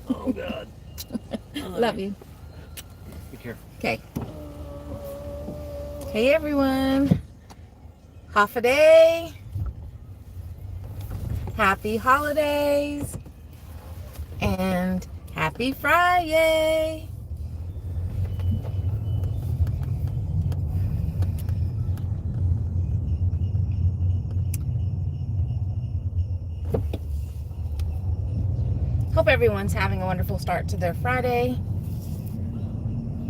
Oh, God. Love you. Be careful. Okay. Hey, everyone. Half a day. Happy holidays. And happy Friday. Hope everyone's having a wonderful start to their Friday.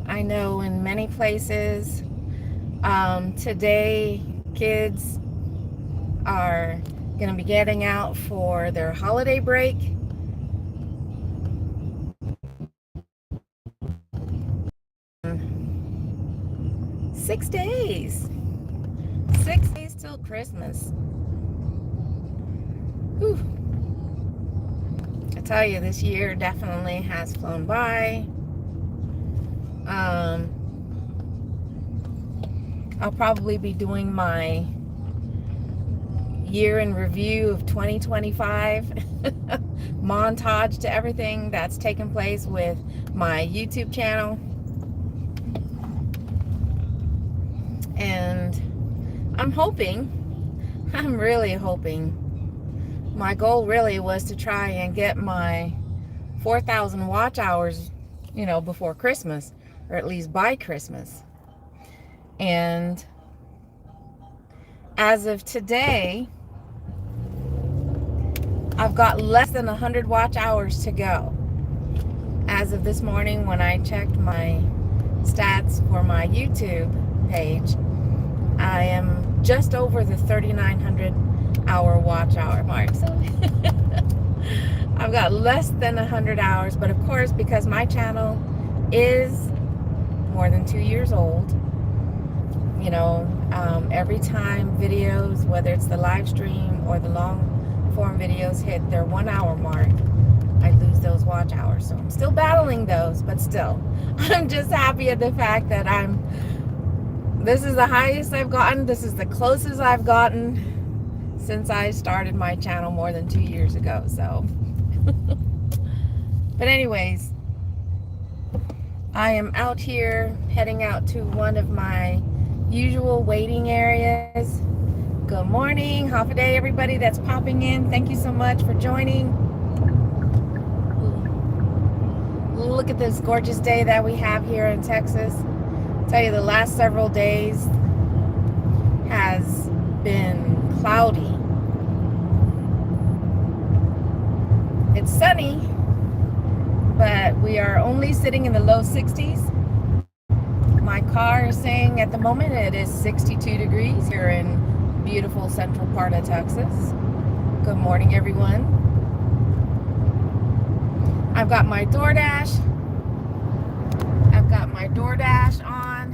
I know in many places today kids are going to be getting out for their holiday break. 6 days. 6 days till Christmas. Whew. I tell you, this year definitely has flown by. I'll probably be doing my year in review of 2025 montage to everything that's taken place with my YouTube channel. And I'm really hoping, my goal really was to try and get my 4,000 watch hours, before Christmas, or at least by Christmas. And as of today, I've got less than 100 watch hours to go. As of this morning, when I checked my stats for my YouTube page, I am just over the 3,900 hour watch hour mark. So I've got less than 100 hours, but of course, because my channel is more than 2 years old, every time videos, whether it's the live stream or the long form videos, hit their 1 hour mark, I lose those watch hours. So I'm still battling those, but still, I'm just happy at the fact that this is the highest I've gotten. This is the closest I've gotten since I started my channel more than 2 years ago. So, but anyways, I am out here heading out to one of my usual waiting areas. Good morning, half a day, everybody that's popping in. Thank you so much for joining. Look at this gorgeous day that we have here in Texas. I'll tell you, the last several days has been cloudy. It's sunny, but we are only sitting in the low 60s. My car is saying at the moment it is 62 degrees here in beautiful central part of Texas. Good morning, everyone. I've got my DoorDash on,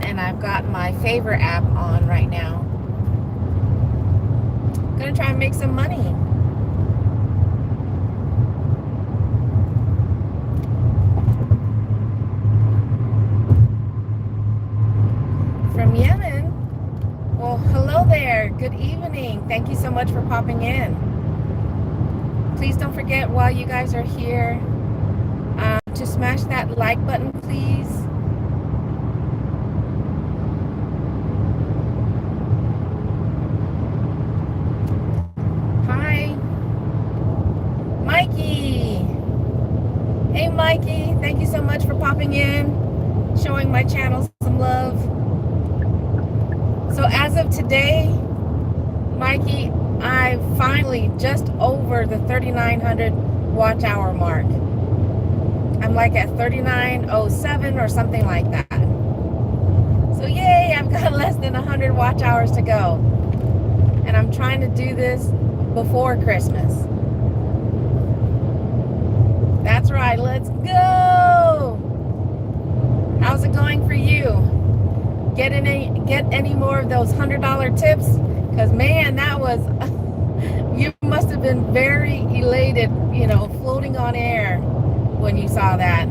and I've got my favorite app on right now. I'm gonna try and make some money. From Yemen. Well, hello there. Good evening. Thank you so much for popping in. Please don't forget, while you guys are here, to smash that like button, please. Hi, Mikey. Hey, Mikey. Thank you so much for popping in, showing my channel some love. So as of today, Mikey, I finally just over the 3,900 watch hour mark. I'm like at 3,907 or something like that. So yay, I've got less than 100 watch hours to go. And I'm trying to do this before Christmas. That's right, let's go. How's it going for you? Get any more of those $100 tips? Because man, that was, you must have been very elated, floating on air when you saw that.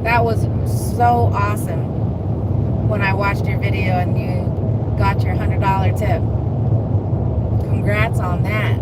That was so awesome when I watched your video and you got your $100 tip. Congrats on that.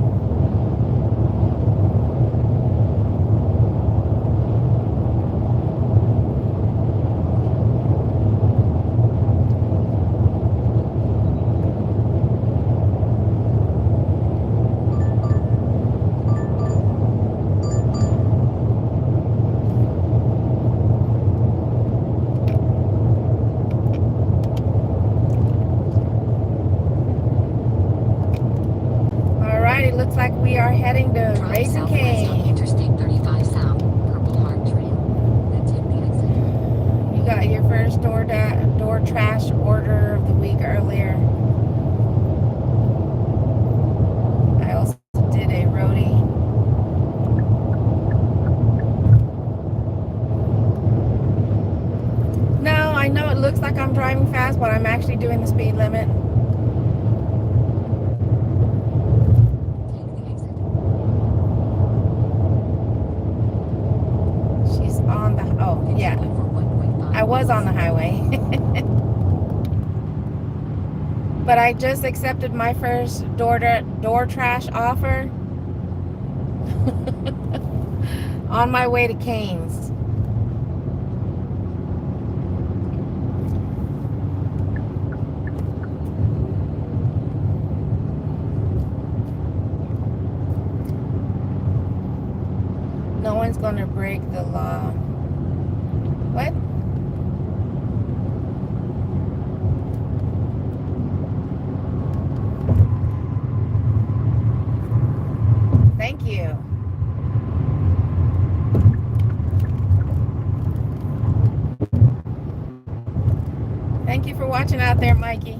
heading to Raising Cane. Interstate 35 South, Purple Heart Trail. Then take the exit. You got your first door trash order of the week earlier. I also did a roadie. No, I know it looks like I'm driving fast, but I'm actually doing the speed limit. She's on the, oh yeah, I was on the highway. But I just accepted my first door trash offer on my way to Canes. No one's going to break the law. What? Thank you. Thank you for watching out there, Mikey.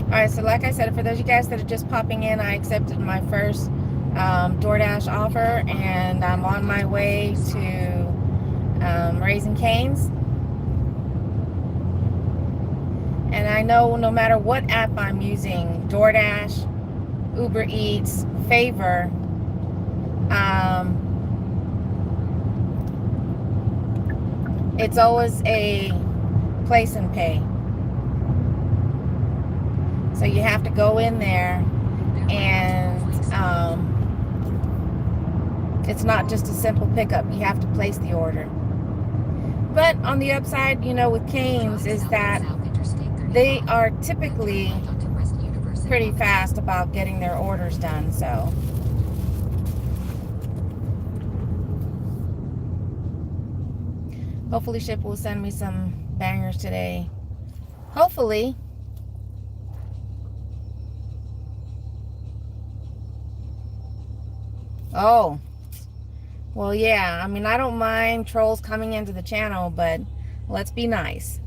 Alright, so like I said, for those of you guys that are just popping in, I accepted my first DoorDash offer, and I'm on my way to Raising Canes. And I know no matter what app I'm using, DoorDash, Uber Eats, Favor, it's always a place and pay. So you have to go in there, and it's not just a simple pickup. You have to place the order. But on the upside, you know, with Canes is that they are typically pretty fast about getting their orders done. So hopefully Ship will send me some bangers today. Hopefully. Oh, well, yeah. I mean, I don't mind trolls coming into the channel, but let's be nice.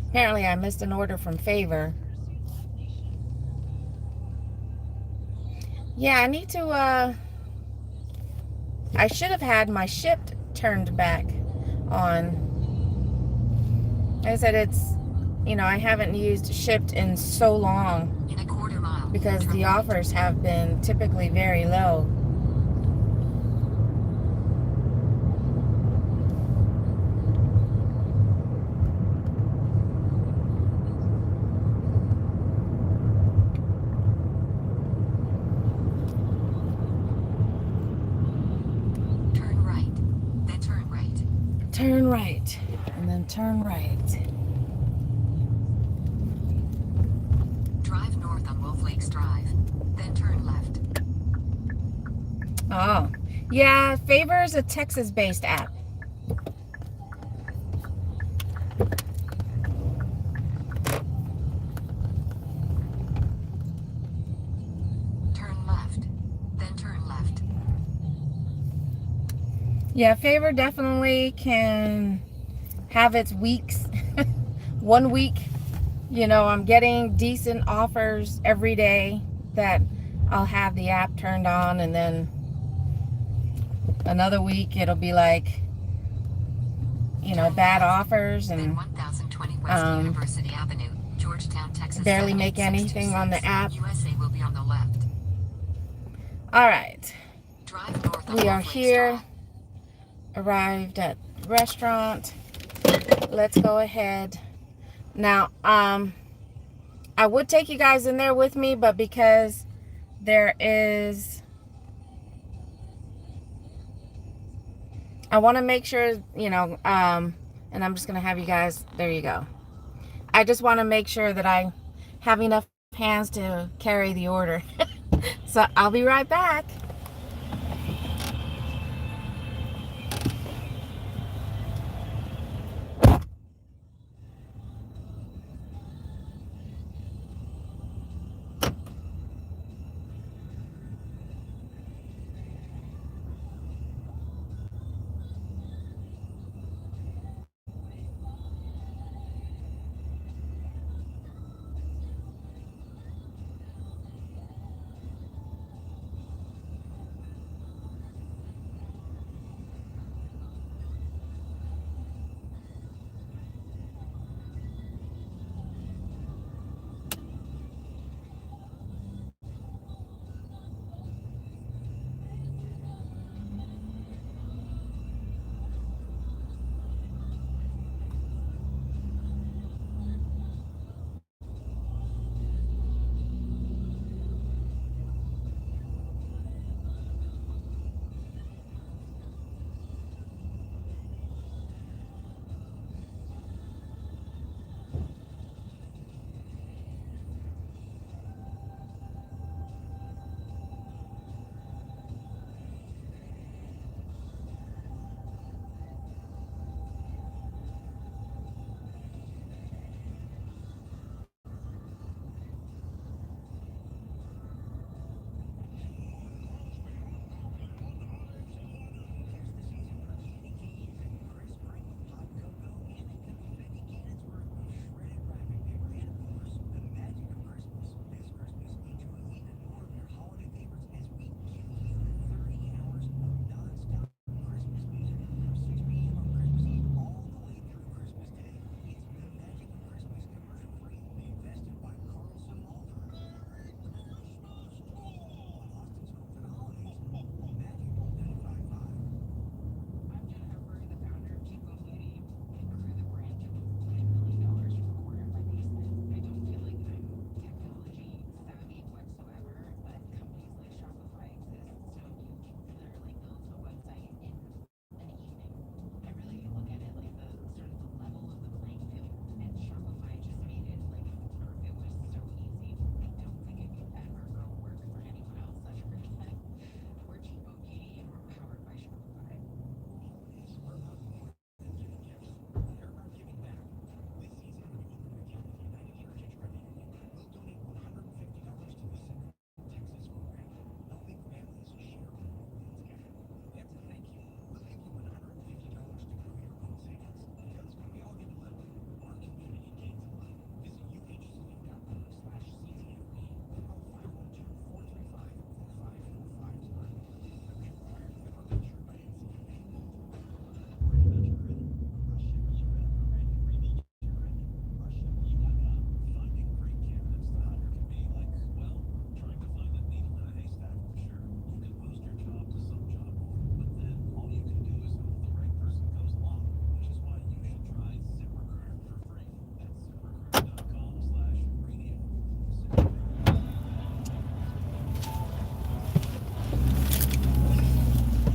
Apparently, I missed an order from Favor. Yeah, I need to, I should have had my Shipt turned back on. Like I said, it's, you know, I haven't used Shipt in so long because the offers have been typically very low. Turn right, and then turn right. Drive north on Wolf Lakes Drive, then turn left. Oh, yeah, Favor is a Texas-based app. Turn left, then turn left. Yeah, Favor definitely can have its weeks. 1 week, you know, I'm getting decent offers every day that I'll have the app turned on, and then another week it'll be like, you know, bad offers, and 1020 West University Avenue, Georgetown, Texas. Barely make anything on the app. USA will be on the left. All right, Drive north on we are Wolf Lakes here. Drive. Arrived at the restaurant. Let's go ahead. Now, I would take you guys in there with me, but because there is, I want to make sure, and I'm just going to have you guys, there you go. I just want to make sure that I have enough hands to carry the order. So I'll be right back.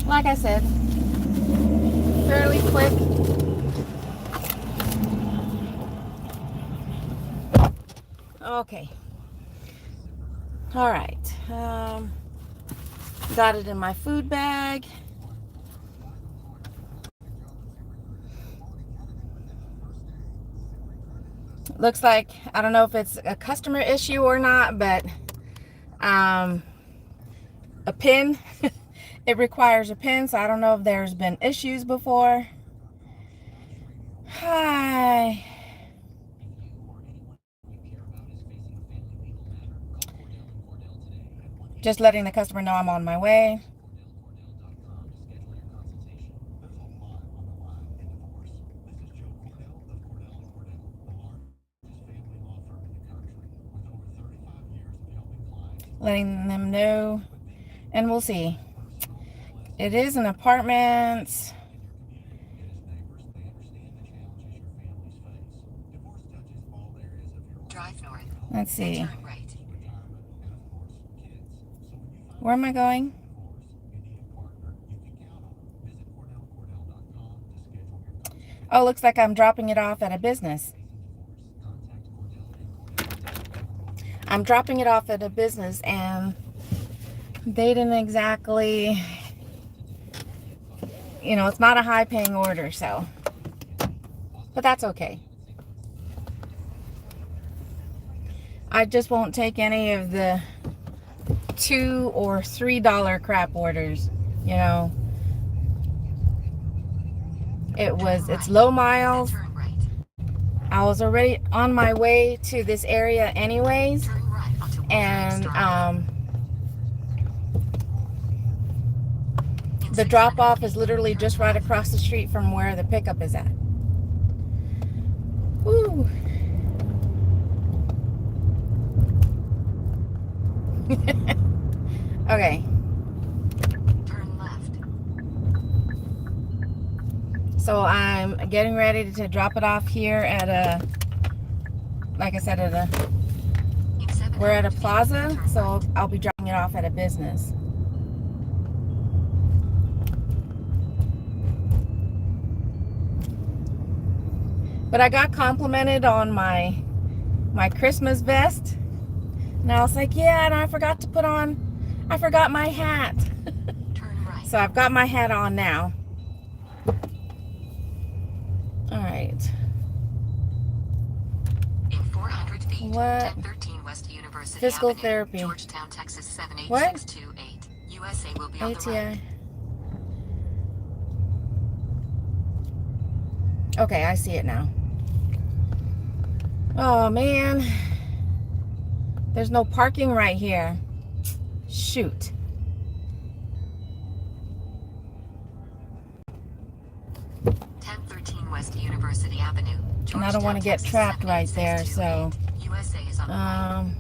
Like I said, fairly quick. Okay. All right. Got it in my food bag. Looks like, I don't know if it's a customer issue or not, but a pin. It requires a pin, so I don't know if there's been issues before. Hi. Just letting the customer know I'm on my way. Letting them know, and we'll see. It is an apartment. Drive north. Let's see. Turn right. Where am I going? Oh, looks like I'm dropping it off at a business. I'm dropping it off at a business, and they didn't exactly, you know, it's not a high-paying order, so. But that's okay. I just won't take any of the $2 or $3 crap orders, you know. It's low miles. I was already on my way to this area anyways, and the drop-off is literally just right across the street from where the pickup is at. Woo. Okay. Turn left. So I'm getting ready to drop it off here at a, like I said, we're at a plaza, so I'll be dropping it off at a business. But I got complimented on my Christmas vest, and I was like, yeah, and I forgot my hat. Turn right. So I've got my hat on now. All right. In 400 feet. What? 1013 West University Physical Avenue, therapy. Georgetown, Texas 78628. USA will be on the right. ATI. Okay, I see it now. Oh man, there's no parking right here. Shoot. West University Avenue, And I don't want to get trapped right there, so USA is on the right.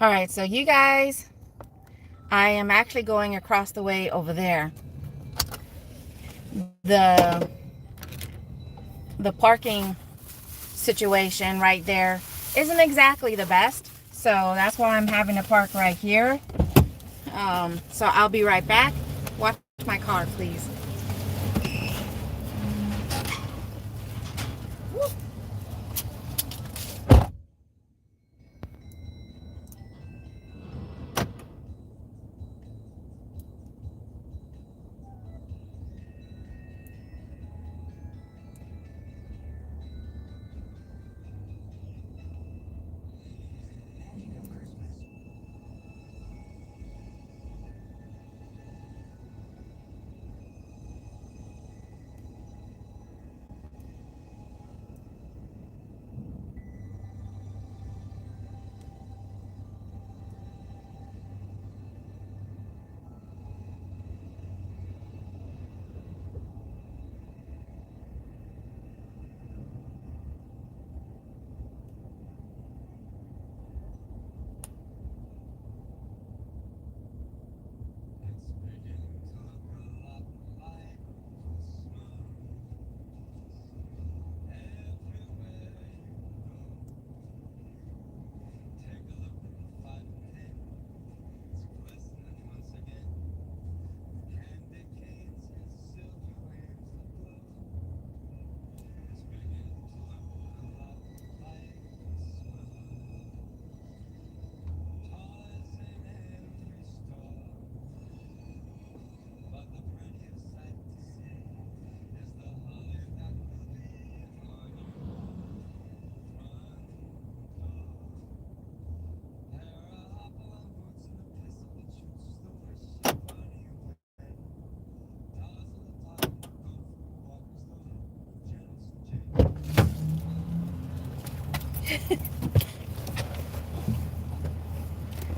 All right, so you guys, I am actually going across the way over there. The parking situation right there isn't exactly the best, so that's why I'm having to park right here. So I'll be right back. Watch my car, please.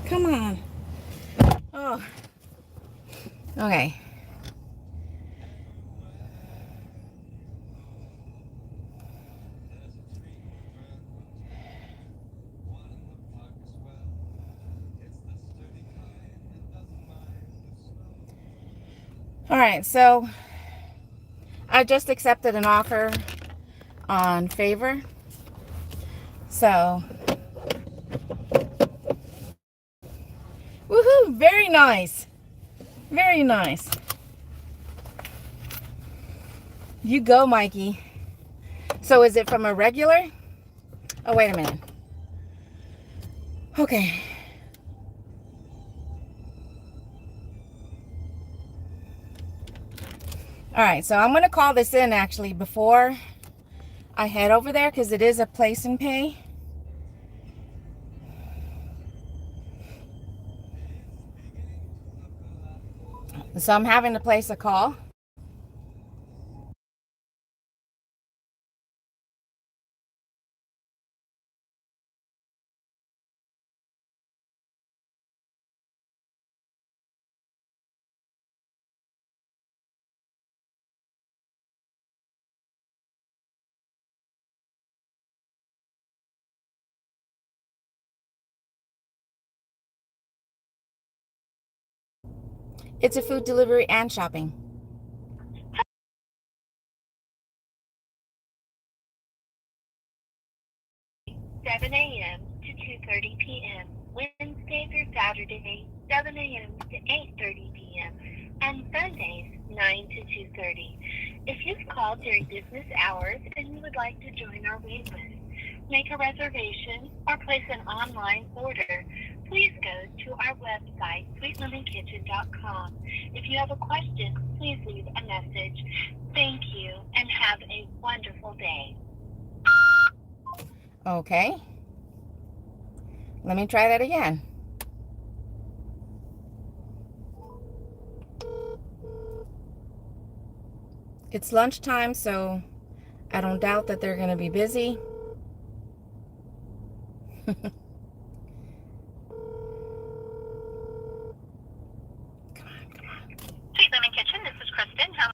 Come on. Oh. Okay. All right, so I just accepted an offer on Favor. So, woohoo, very nice. Very nice. You go, Mikey. So is it from a regular? Oh, wait a minute. Okay. All right, so I'm going to call this in actually before I head over there because it is a place and pay. So I'm having to place a call. It's a food delivery and shopping. 7 a.m. to 2:30 p.m. Wednesday through Saturday, 7 a.m. to 8:30 p.m. and Sundays, 9 to 2:30. If you've called during business hours and you would like to join our wait list, make a reservation, or place an online order, please go to our website, sweetlemonkitchen.com. If you have a question, please leave a message. Thank you and have a wonderful day. Okay. Let me try that again. It's lunchtime, so I don't doubt that they're going to be busy. Sweet Lemon Kitchen, this is Kristen. How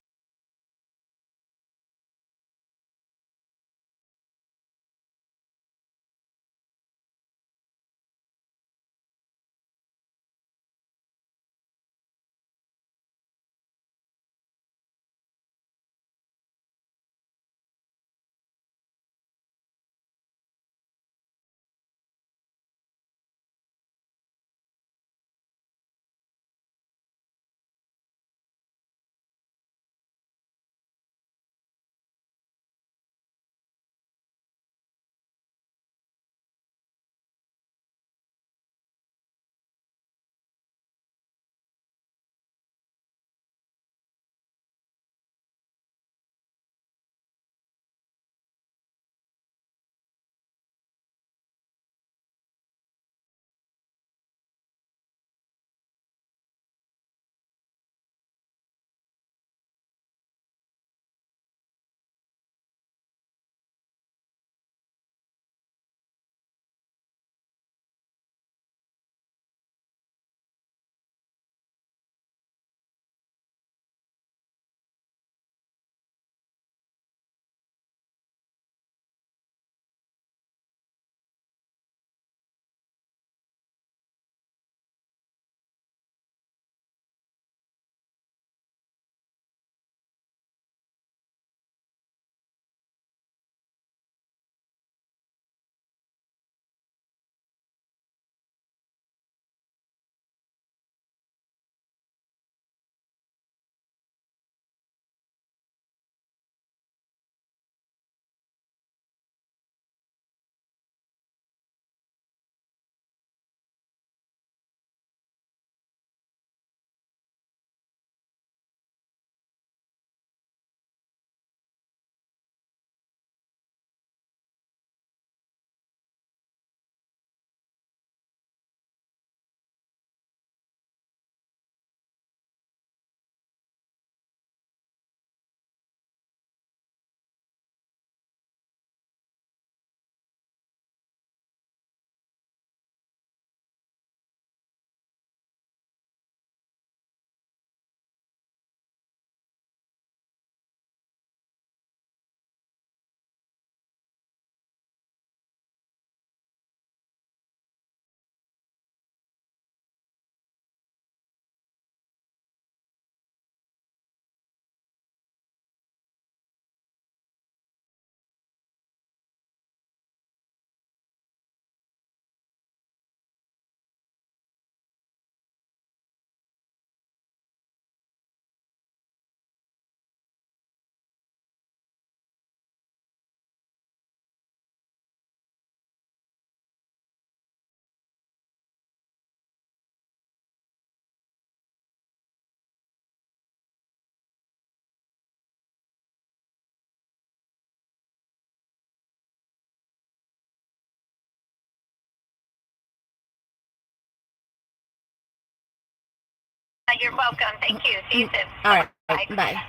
You're welcome. Thank you. See you soon. All right. Bye. Bye.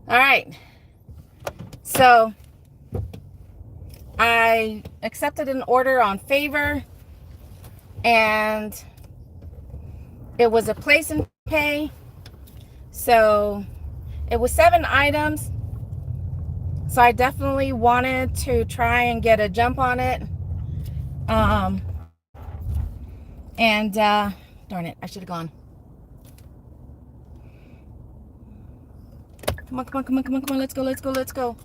All right. So I accepted an order on Favor, and it was a place and pay. So it was 7 items. So I definitely wanted to try and get a jump on it. And darn it, I should have gone. Come on, come on, come on, come on, come on. Let's go, let's go, let's go.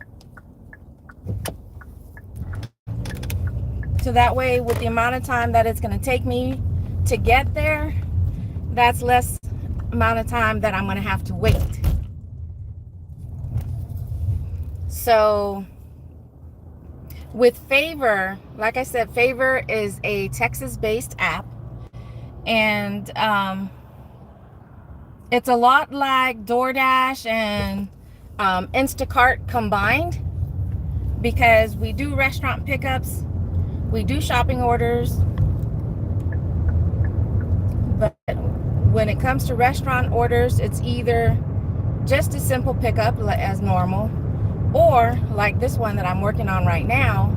So that way, with the amount of time that it's going to take me to get there, that's less amount of time that I'm going to have to wait. So with Favor, like I said, Favor is a Texas-based app, and it's a lot like DoorDash and Instacart combined, because we do restaurant pickups, we do shopping orders, but when it comes to restaurant orders, it's either just a simple pickup as normal, or like this one that I'm working on right now,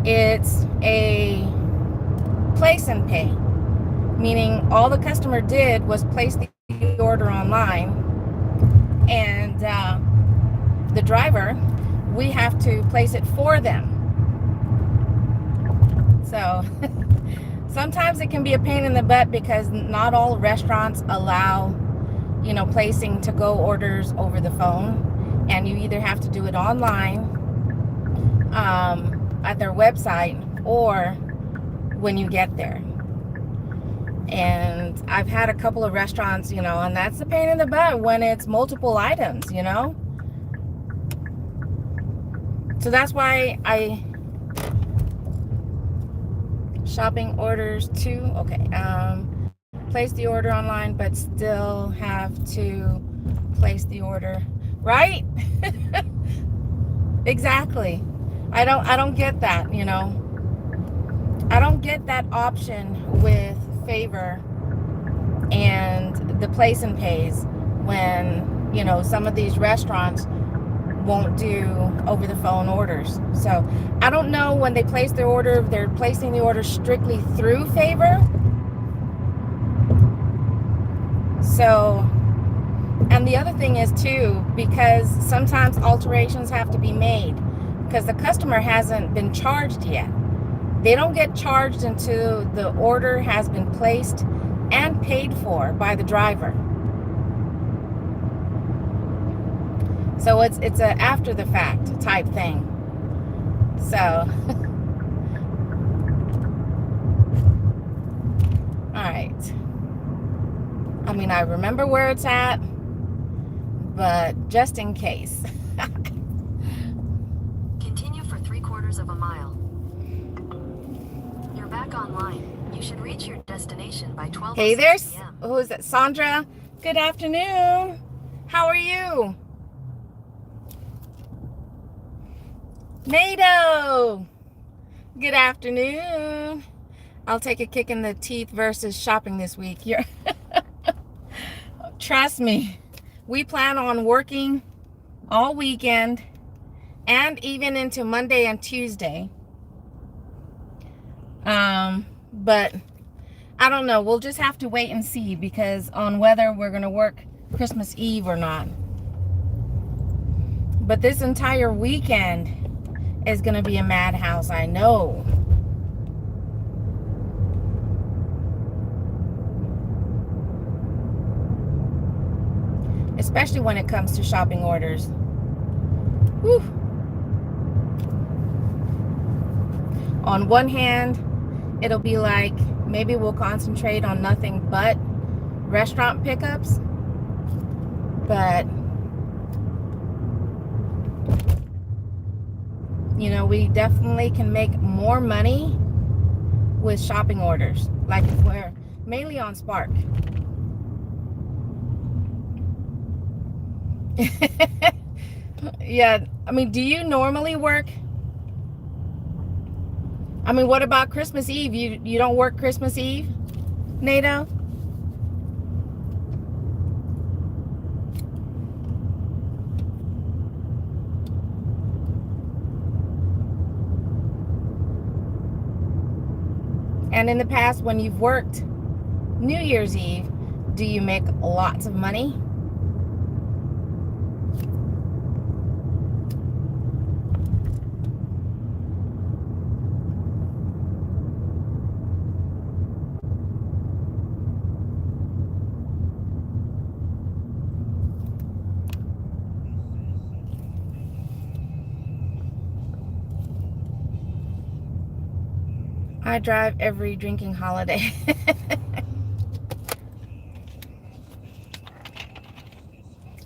it's a place and pay, meaning all the customer did was place the order online, and the driver, we have to place it for them. So sometimes it can be a pain in the butt, because not all restaurants allow, placing to-go orders over the phone. And you either have to do it online at their website, or when you get there. And I've had a couple of restaurants, and that's a pain in the butt when it's multiple items, So that's why shopping orders too. Okay. Place the order online, but still have to place the order. Right? Exactly. I don't get that, I don't get that option with Favor and the place and pays, when, some of these restaurants won't do over the phone orders. So I don't know, when they place their order, if they're placing the order strictly through Favor. So, and the other thing is too, because sometimes alterations have to be made, because the customer hasn't been charged yet. They don't get charged until the order has been placed and paid for by the driver. So it's a after the fact type thing. So all right. I mean, I remember where it's at, but just in case. Continue for 3/4 of a mile. You're back online. You should reach your destination by 12 Hey there, p.m. who is it? Sandra. Good afternoon. How are you? NATO. Good afternoon. I'll take a kick in the teeth versus shopping this week. You're trust me, we plan on working all weekend and even into Monday and Tuesday. But I don't know. We'll just have to wait and see, because on whether we're going to work Christmas Eve or not. But this entire weekend is going to be a madhouse, I know. Especially when it comes to shopping orders. Whew. On one hand, it'll be like, maybe we'll concentrate on nothing but restaurant pickups. But, we definitely can make more money with shopping orders. Like if we're mainly on Spark. Yeah, I mean, do you normally work? I mean, what about Christmas Eve? You don't work Christmas Eve, NATO? And in the past, when you've worked New Year's Eve, do you make lots of money? I drive every drinking holiday.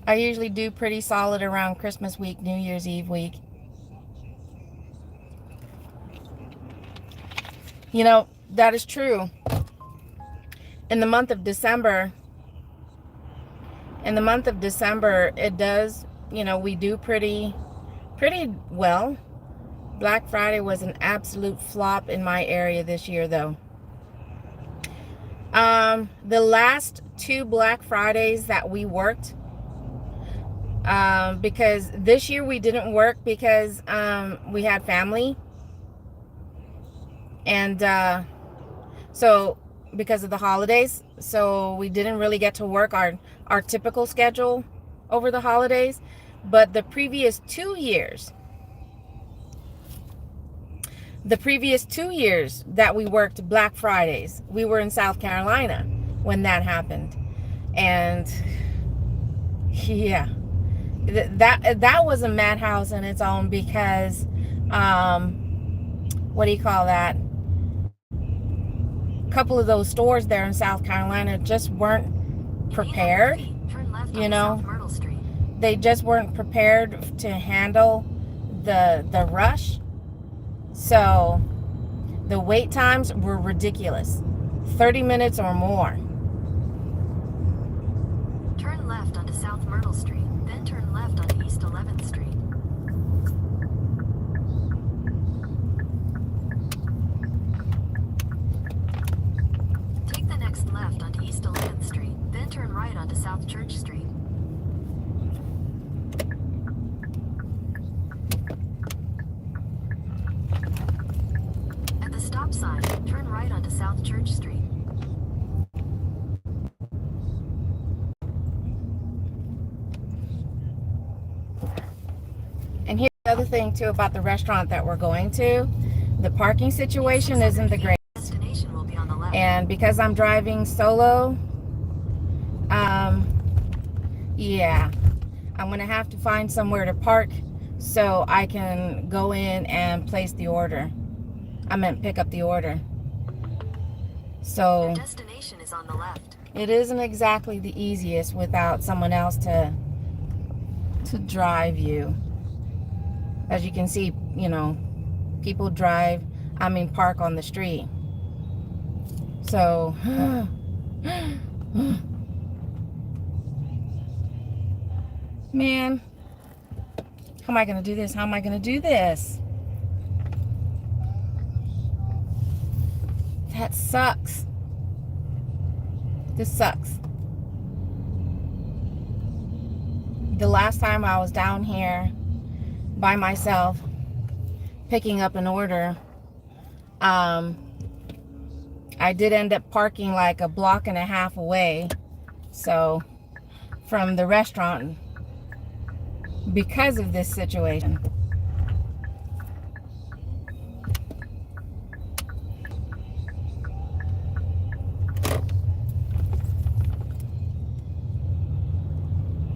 I usually do pretty solid around Christmas week, New Year's Eve week. You know, that is true. In the month of December, it does, you know, we do pretty well. Black Friday was an absolute flop in my area this year, though. The last 2 Black Fridays that we worked, because this year we didn't work because we had family, and so because of the holidays, so we didn't really get to work our typical schedule over the holidays. But the previous 2 years that we worked Black Fridays, we were in South Carolina when that happened. And yeah, that was a madhouse in its own, because what do you call that? A couple of those stores there in South Carolina just weren't prepared. You know, they just weren't prepared to handle the rush. So the wait times were ridiculous, 30 minutes or more. Turn left onto South Myrtle Street, then turn left onto East 11th Street. Take the next left onto East 11th Street, then turn right onto South Church Street. At the stop sign, turn right onto South Church Street. And here's the other thing too about the restaurant that we're going to. The parking situation isn't the greatest. Destination will be on the left. And because I'm driving solo, yeah, I'm gonna have to find somewhere to park so I can go in and place the order. I meant pick up the order. So Your destination is on the left. it isn't exactly the easiest without someone else to drive you. As you can see, you know, people park on the street. So man, how am I gonna do this? How am I gonna do this? That sucks. This sucks. The last time I was down here by myself picking up an order, I did end up parking like a block and a half away, so from the restaurant, because of this situation.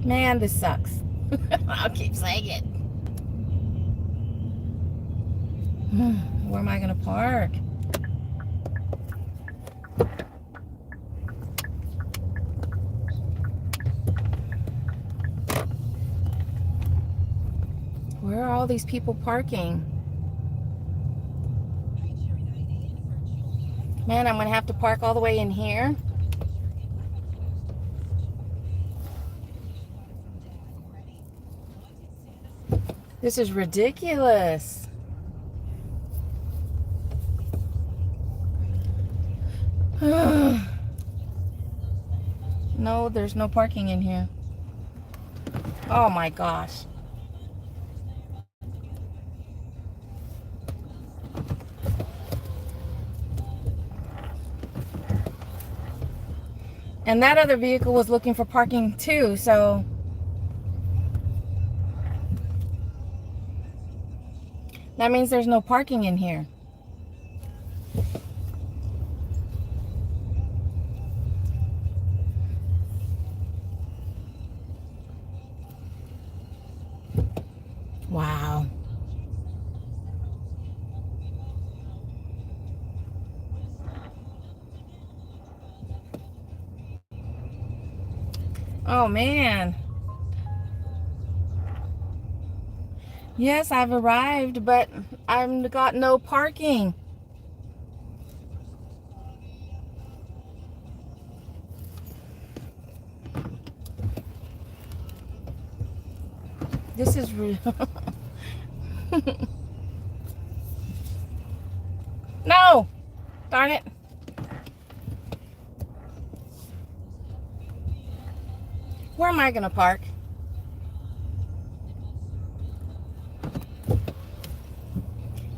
Man, this sucks. I'll keep saying it. Where am I gonna park? Where are all these people parking? Man, I'm gonna have to park all the way in here. This is ridiculous. No, there's no parking in here. Oh my gosh. And that other vehicle was looking for parking too, so that means there's no parking in here. Wow. Oh man. Yes, I've arrived, but I've got no parking. This is real. No! Darn it. Where am I going to park?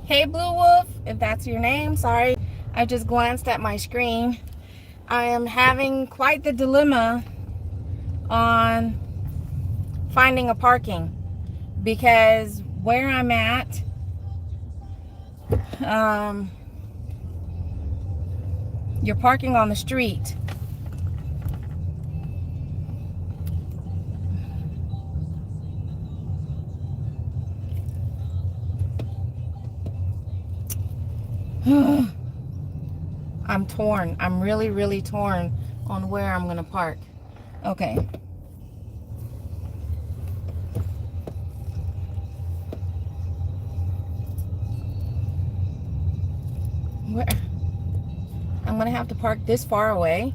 Hey, Blue Wolf, if that's your name, sorry. I just glanced at my screen. I am having quite the dilemma on finding a parking because where I'm at, you're parking on the street. I'm torn. I'm really, really torn on where I'm going to park. Okay. Where? I'm going to have to park this far away.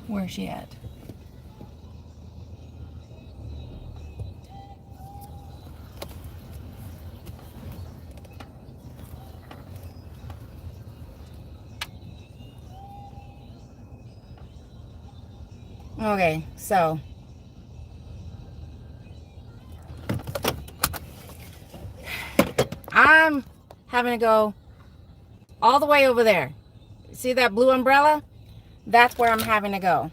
Where's she at? Okay, so I'm having to go all the way over there. See that blue umbrella? That's where I'm having to go.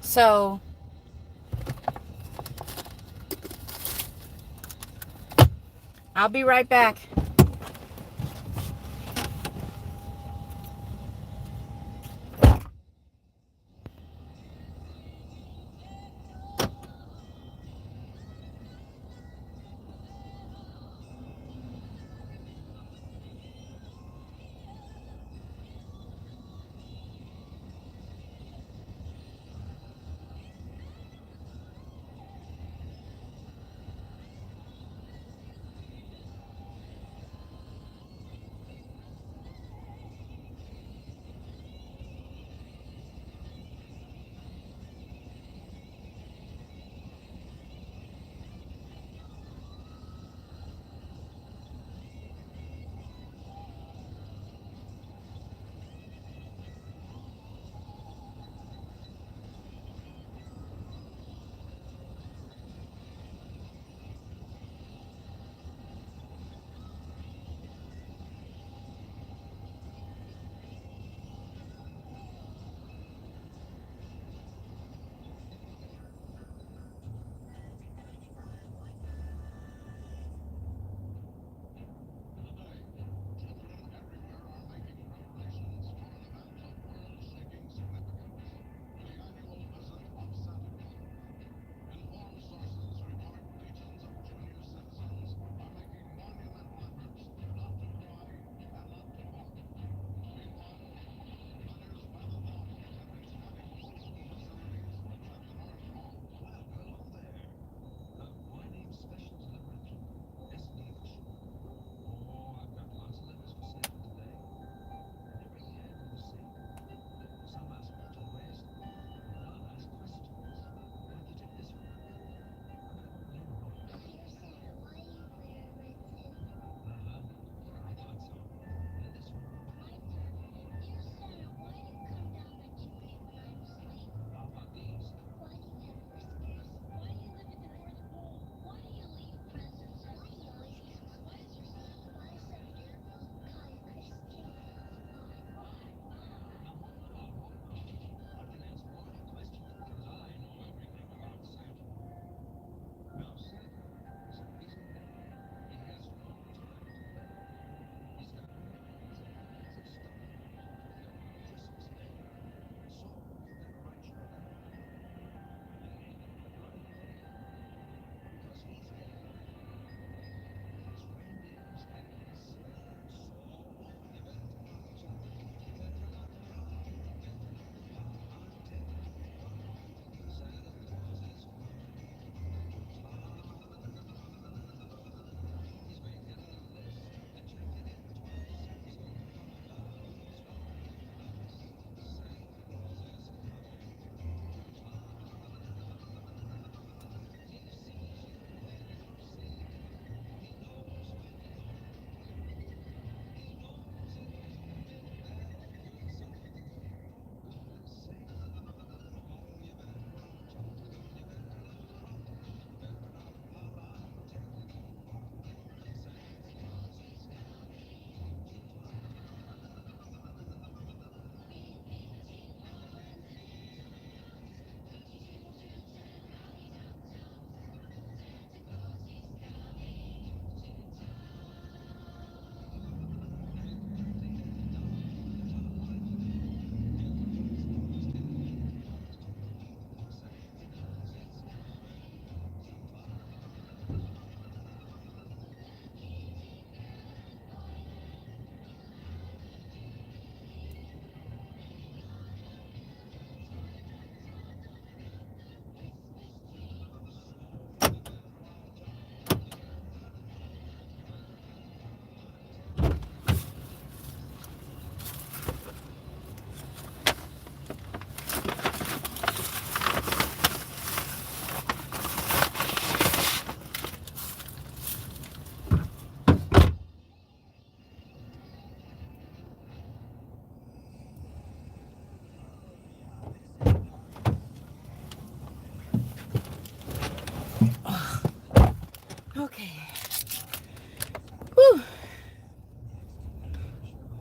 So I'll be right back.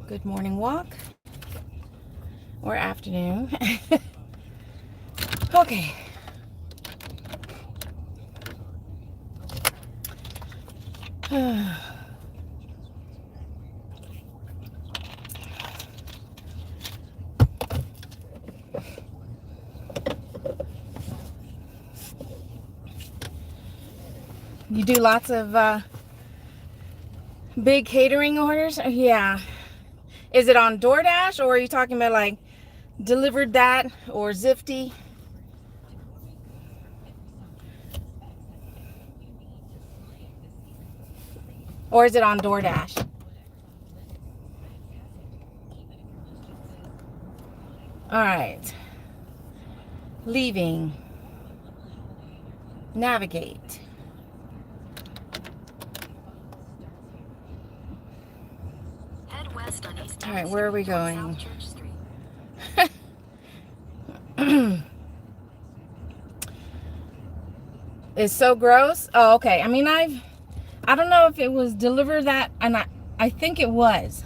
good morning walk or afternoon. Okay. You do lots of big catering orders? Yeah. Is it on DoorDash, or are you talking about like Delivered That or Zifty? Or is it on DoorDash? All right. Leaving. Navigate. Head west on East All right, where are we going? South Church Street. It's so gross. Oh, okay. I mean, I don't know if it was Deliver That, and I think it was.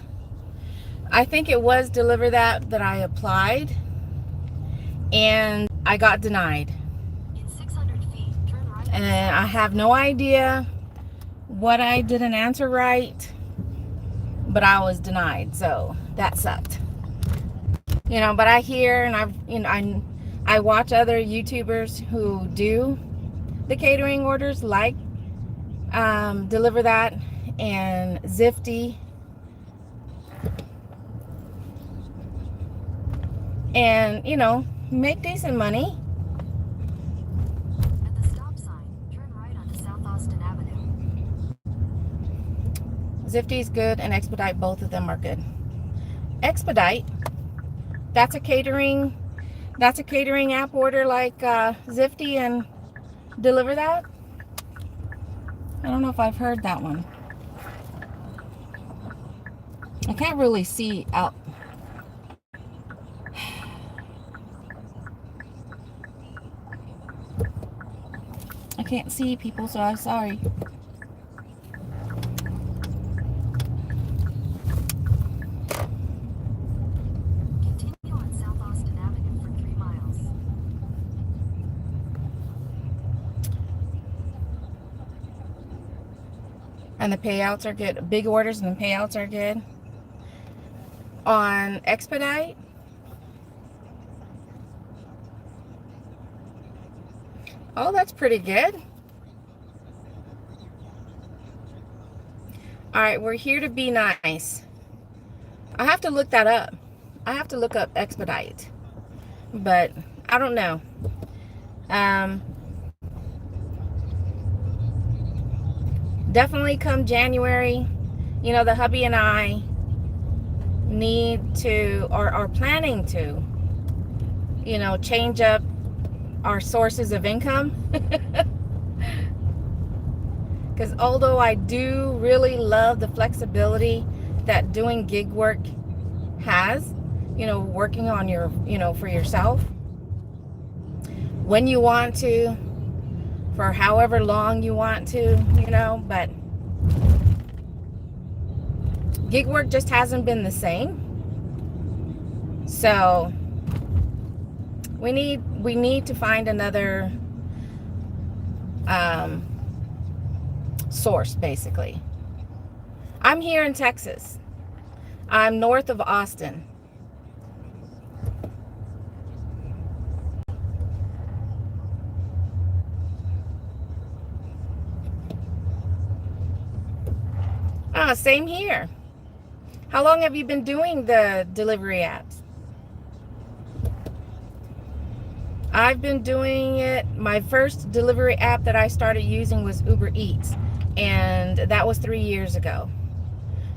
I think it was Deliver That I applied, and I got denied. In 600 feet, turn right. And I have no idea what I didn't answer right, but I was denied, so that sucked. You know, but I hear, and I watch other YouTubers who do the catering orders, like Deliver That and Zifty, and you know, make decent money. At the stop sign, turn right onto South Austin Avenue. Zifty's good, and Expedite, both of them are good. Expedite, that's a catering app order like Zifty and Deliver That. I don't know if I've heard that one. I can't really see out. I can't see people, so I'm sorry. Continue on South Austin Avenue for 3 miles. And the payouts are good. Big orders and the payouts are good. On Expedite, oh, that's pretty good. All right, we're here to be nice. I have to look that up. I have to look up Expedite, but I don't know. Definitely come January, you know, the hubby and I need to, or are planning to, you know, change up our sources of income. Because although I do really love the flexibility that doing gig work has, you know, working on your, you know, for yourself when you want to, for however long you want to, you know, but gig work just hasn't been the same. So we need to find another source, basically. I'm here in Texas. I'm north of Austin. Same here. How long have you been doing the delivery apps? I've been doing it. My first delivery app that I started using was Uber Eats, and that was 3 years ago.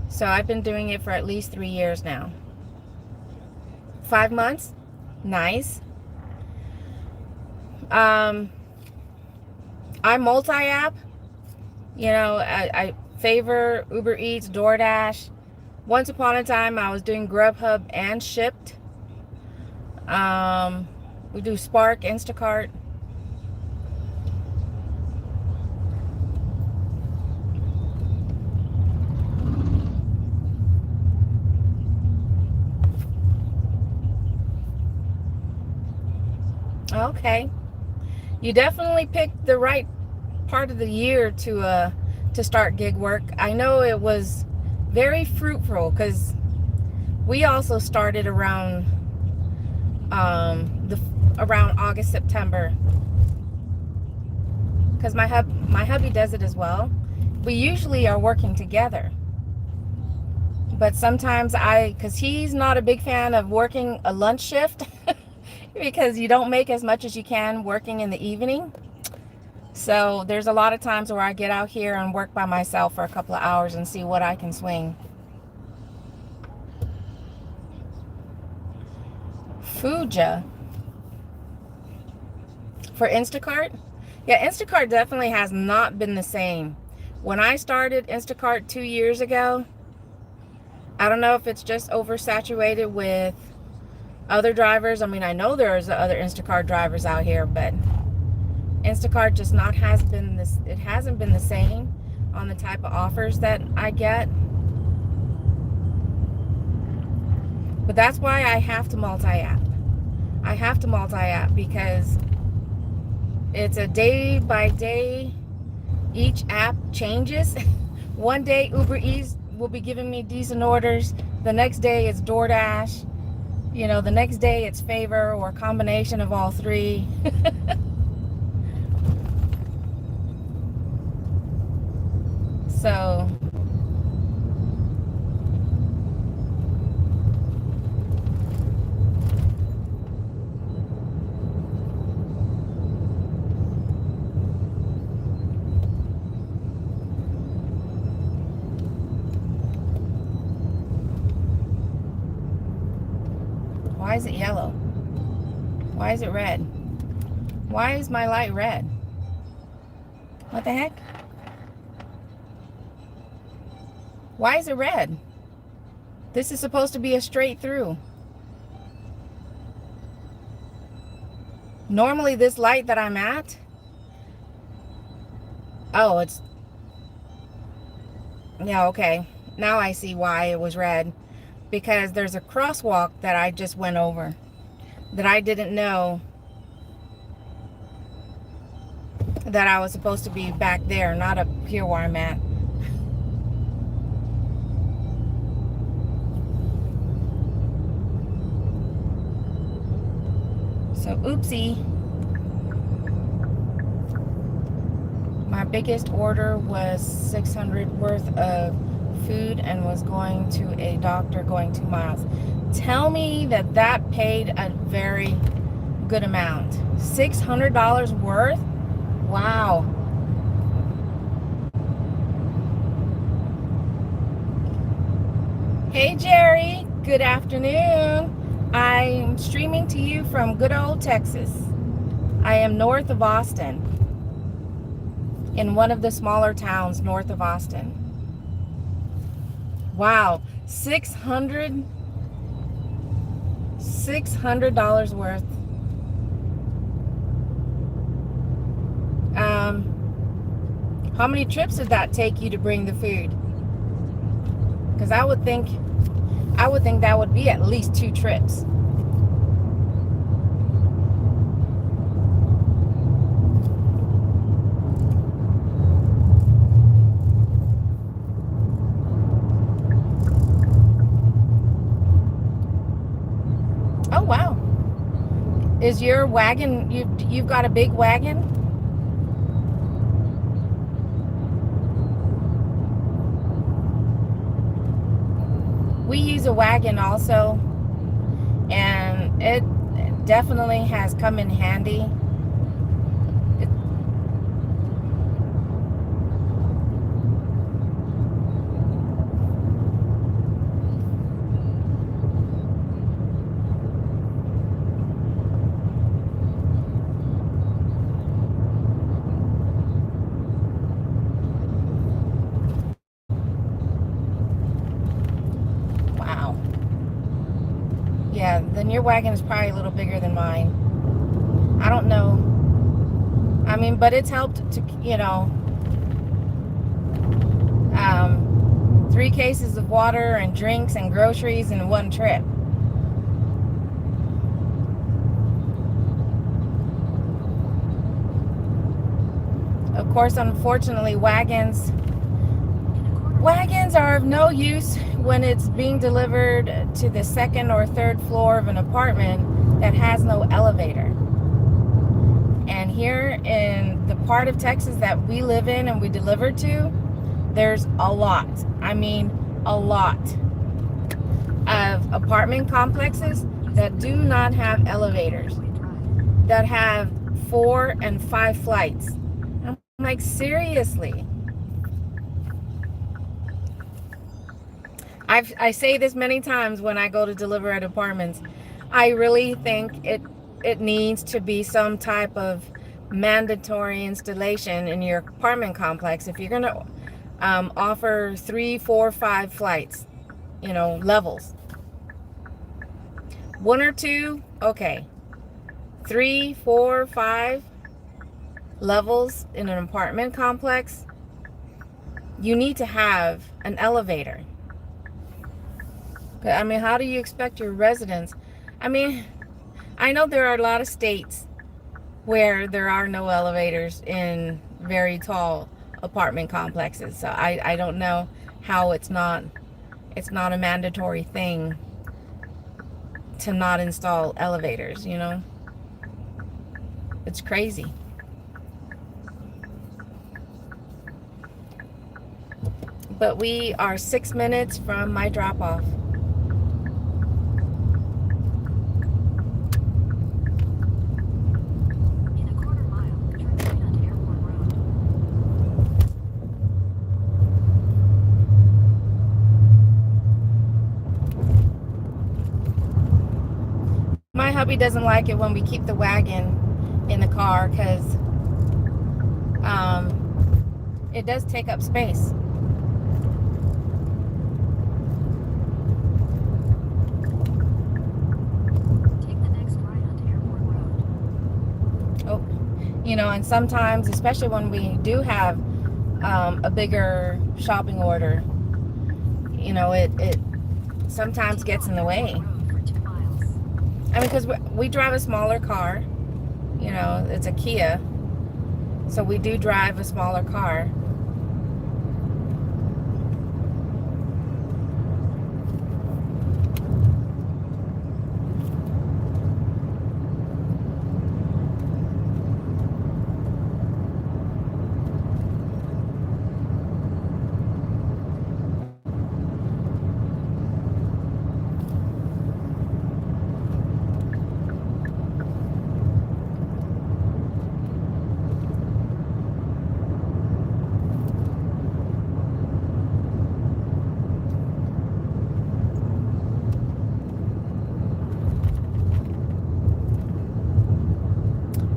So I've been doing it for at least 3 years now. 5 months? Nice. I multi-app. You know, I favor Uber Eats, DoorDash. Once upon a time, I was doing Grubhub and Shipt. We do Spark, Instacart. Okay. You definitely picked the right part of the year to start gig work. I know it was very fruitful because we also started the around August, September, because my hubby does it as well. We usually are working together, but sometimes because he's not a big fan of working a lunch shift because you don't make as much as you can working in the evening. So there's a lot of times where I get out here and work by myself for a couple of hours and see what I can swing. Fuja for Instacart. Yeah, Instacart definitely has not been the same. When I started Instacart 2 years ago, I don't know if it's just oversaturated with other drivers. I mean, I know there's other Instacart drivers out here, but Instacart just not has been this. It hasn't been the same on the type of offers that I get. But that's why I have to multi-app. I have to multi-app because it's a day by day. Each app changes. One day Uber Eats will be giving me decent orders. The next day it's DoorDash. You know, the next day it's Favor or a combination of all three. So why is it yellow? Why is it red? Why is my light red? What the heck? Why is it red? This is supposed to be a straight through. Normally this light that I'm at, oh, yeah, okay. Now I see why it was red. Because there's a crosswalk that I just went over that I didn't know that I was supposed to be back there, not up here where I'm at. So oopsie. My biggest order was $600 worth of food and was going to a doctor going 2 miles. Tell me that paid a very good amount. $600 worth? Wow. Hey Jerry, good afternoon. I'm streaming to you from good old Texas. I am north of Austin, in one of the smaller towns north of Austin. Wow, $600 worth. How many trips did that take you to bring the food? Because I would think that would be at least 2 trips. Oh wow. Is your wagon, you've got a big wagon? We use a wagon also, and it definitely has come in handy. Yeah, then your wagon is probably a little bigger than mine. I don't know. I mean, but it's helped to, 3 cases of water and drinks and groceries in one trip. course, unfortunately, wagons are of no use when it's being delivered to the second or third floor of an apartment that has no elevator. And here in the part of Texas that we live in and we deliver to, there's a lot, I mean a lot of apartment complexes that do not have elevators, that have 4 and 5 flights. I'm like, seriously? I say this many times when I go to deliver at apartments. I really think it needs to be some type of mandatory installation in your apartment complex if you're going to offer 3, 4, 5 flights, levels. 1 or 2, okay. 3, 4, 5 levels in an apartment complex, you need to have an elevator. I mean, how do you expect your residents? I mean, I know there are a lot of states where there are no elevators in very tall apartment complexes. So I don't know how it's not a mandatory thing to not install elevators, It's crazy. But we are 6 minutes from my drop-off. In a quarter mile, turn right onto Airport Road. My hubby doesn't like it when we keep the wagon in the car because it does take up space. Take the next right onto Airport Road. And sometimes, especially when we do have a bigger shopping order, it sometimes gets in the way. Road for 2 miles. I mean, because we drive a smaller car, it's a Kia, so we do drive a smaller car.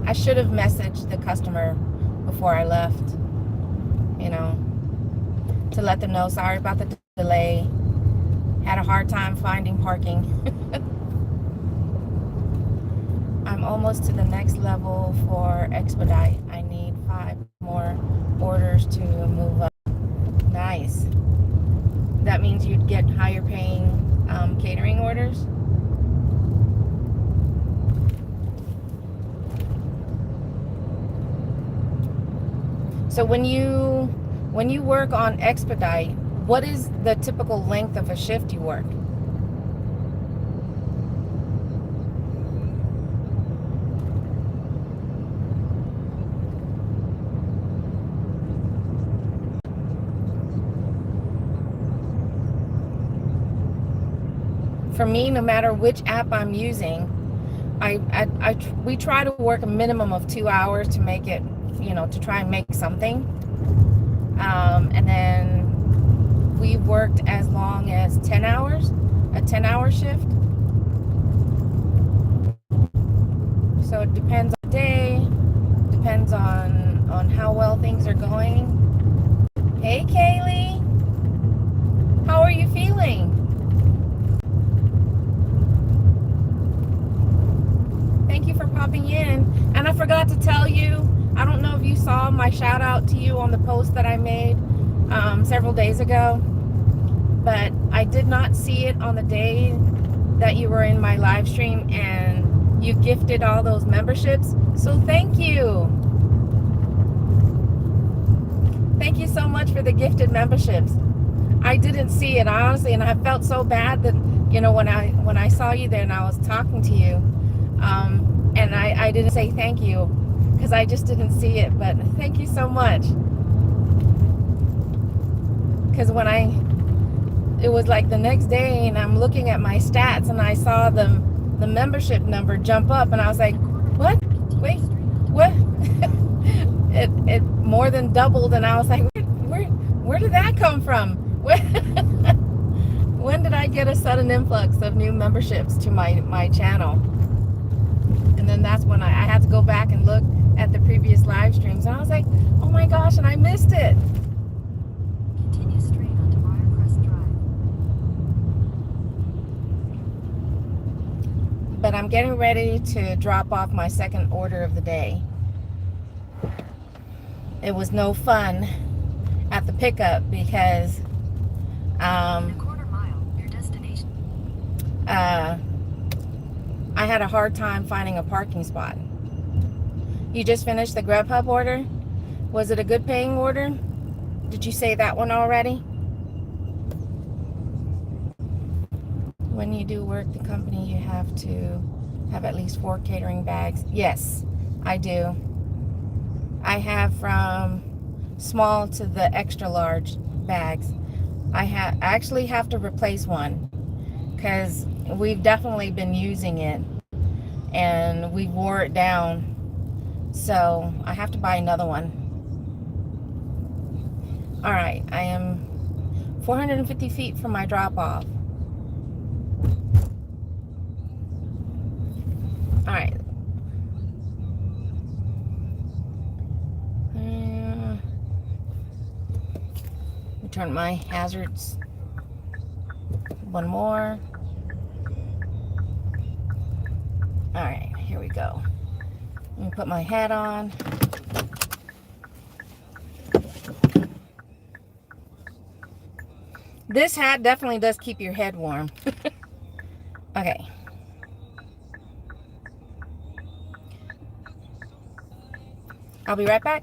I should have messaged the customer before I left, to let them know, sorry about the delay. Had a hard time finding parking. I'm almost to the next level for expedite. I need 5 more orders to move up. Nice. That means you'd get higher paying catering orders. So when you work on expedite, what is the typical length of a shift you work? For me, no matter which app I'm using, we try to work a minimum of 2 hours to make it, to try and make something. And then we worked as long as 10 hours, a 10-hour shift. So it depends on the day, depends on how well things are going. Hey, Kaylee, how are you feeling? Thank you for popping in. And I forgot to tell you, I don't know if you saw my shout out to you on the post that I made several days ago, but I did not see it on the day that you were in my live stream and you gifted all those memberships. So thank you. Thank you so much for the gifted memberships. I didn't see it, honestly, and I felt so bad that, you know, when I saw you there and I was talking to you, and I didn't say thank you because I just didn't see it. But thank you so much. Because it was like the next day, and I'm looking at my stats, and I saw the membership number jump up, and I was like, what? Wait, what? it more than doubled, and I was like, where did that come from? When did I get a sudden influx of new memberships to my channel? And then that's when I had to go back and look at the previous live streams, and I was like, oh my gosh, and I missed it. Continue straight onto Briarcrest Drive. But I'm getting ready to drop off my second order of the day. It was no fun at the pickup because In a quarter mile, your destination. I had a hard time finding a parking spot. You just finished the Grubhub order? Was it a good paying order? Did you say that one already? When you do work the company, you have to have at least 4 catering bags. Yes, I do. I have from small to the extra large bags. I actually have to replace one because we've definitely been using it and we wore it down. So I have to buy another one. All right, I am 450 feet from my drop off. All right. Turn my hazards. One more. All right, here we go. Let me put my hat on. This hat definitely does keep your head warm. Okay. I'll be right back.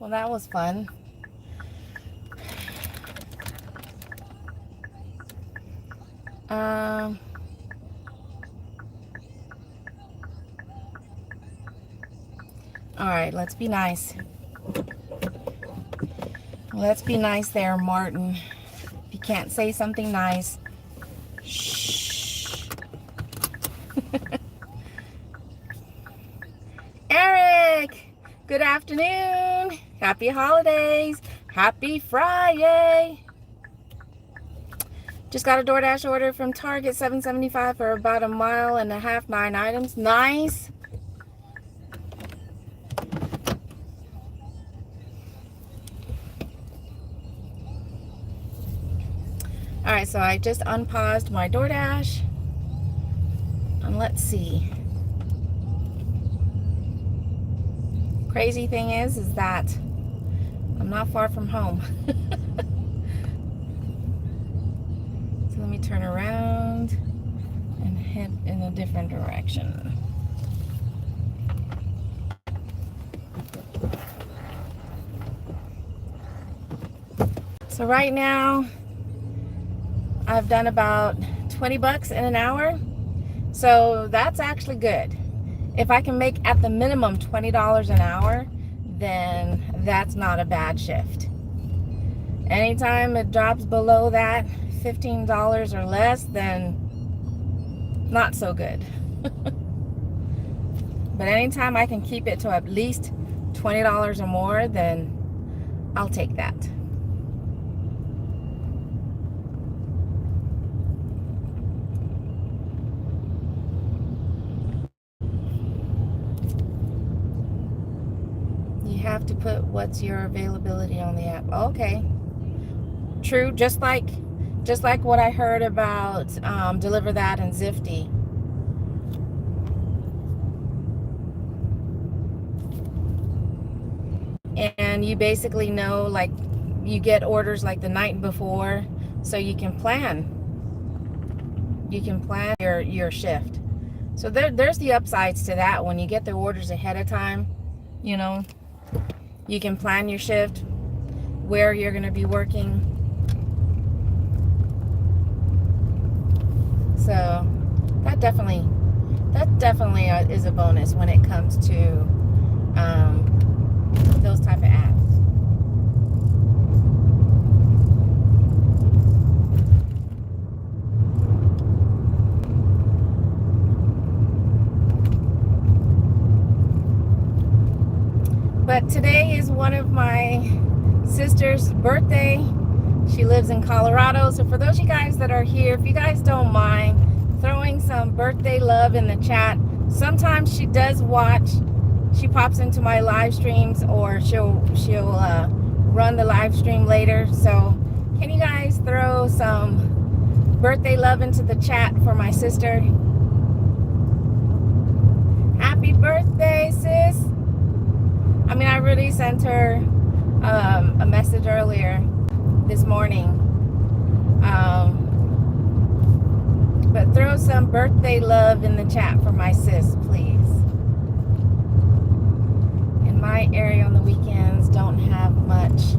Well, that was fun. All right, let's be nice. Let's be nice there, Martin. If you can't say something nice, shh. Eric, good afternoon. Happy holidays. Happy Friday. Just got a DoorDash order from Target, $7.75 for about 1.5 miles, 9 items. Nice. All right, so I just unpaused my DoorDash. And let's see. Crazy thing is that I'm not far from home. So let me turn around and head in a different direction. So right now, I've done about 20 bucks in an hour. So that's actually good. If I can make at the minimum $20 an hour, then that's not a bad shift. Anytime it drops below that, $15 or less, then not so good. But anytime I can keep it to at least $20 or more, then I'll take that. You have to put what's your availability on the app. Okay. True, just like what I heard about Deliver That and Zifty. And you basically know, like, you get orders like the night before, so you can plan. You can plan your shift. So there's the upsides to that. When you get the orders ahead of time, you know, you can plan your shift, where you're going to be working. So that definitely is a bonus when it comes to those type of apps. But today is one of my sister's birthday. She lives in Colorado. So for those of you guys that are here, if you guys don't mind throwing some birthday love in the chat. Sometimes she does watch. She pops into my live streams, or she'll run the live stream later. So can you guys throw some birthday love into the chat for my sister? Happy birthday, sis. I mean, I really sent her a message earlier this morning. But throw some birthday love in the chat for my sis, please. In my area on the weekends don't have much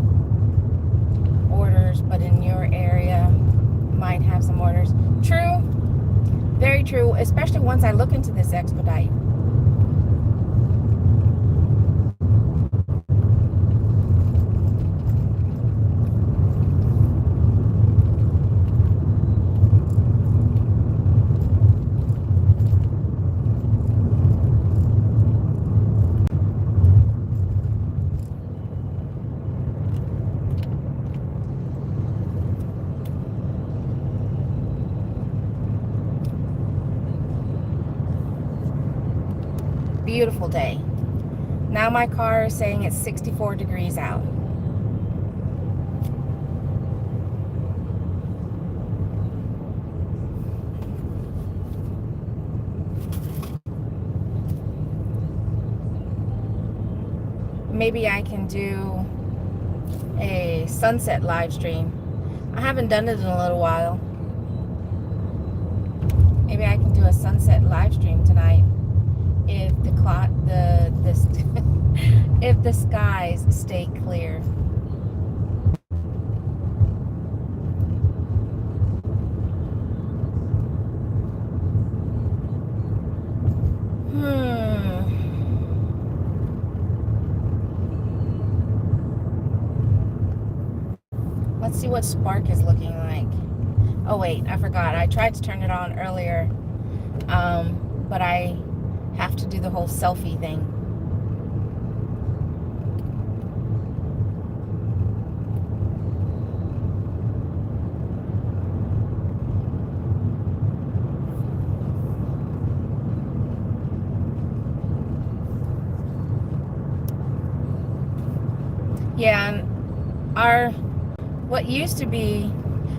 orders, but in your area might have some orders. True, very true, especially once I look into this expedite. Beautiful day. Now my car is saying it's 64 degrees out. Maybe I can do a sunset live stream. I haven't done it in a little while. Maybe I can do a sunset live stream tonight if if the skies stay clear. Let's see what Spark is looking like. Oh wait, I forgot. I tried to turn it on earlier, but I have to do the whole selfie thing. Yeah, and what used to be,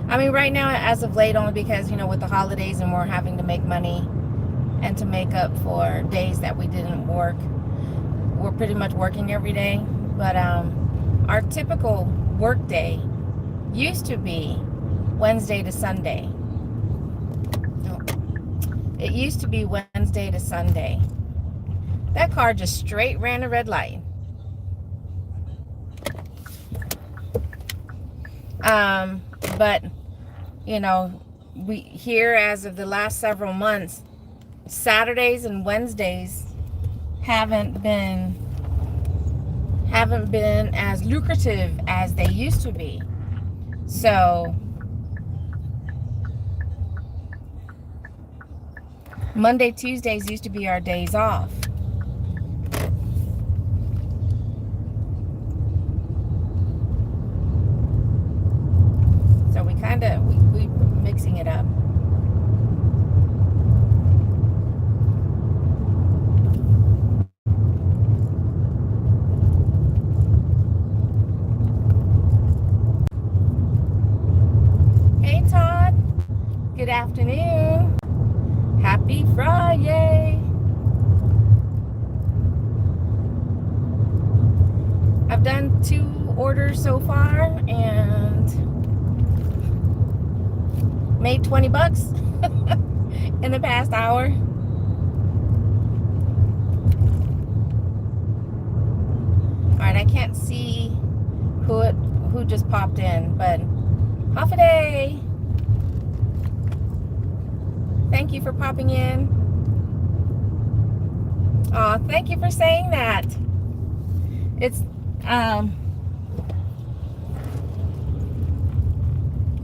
I mean, right now, as of late, only because, you know, with the holidays and we're having to make money and to make up for days that we didn't work. We're pretty much working every day, but our typical work day used to be Wednesday to Sunday. No, it used to be Wednesday to Sunday. That car just straight ran a red light. But you know, we here as of the last several months, Saturdays and Wednesdays haven't been as lucrative as they used to be. So Monday, Tuesdays used to be our days off. So we mixing it up. Hey Todd, good afternoon. Happy Friday. I've done 2 orders so far and made $20 in the past hour. Alright, I can't see who just popped in, but half a day. Thank you for popping in. Oh, thank you for saying that. It's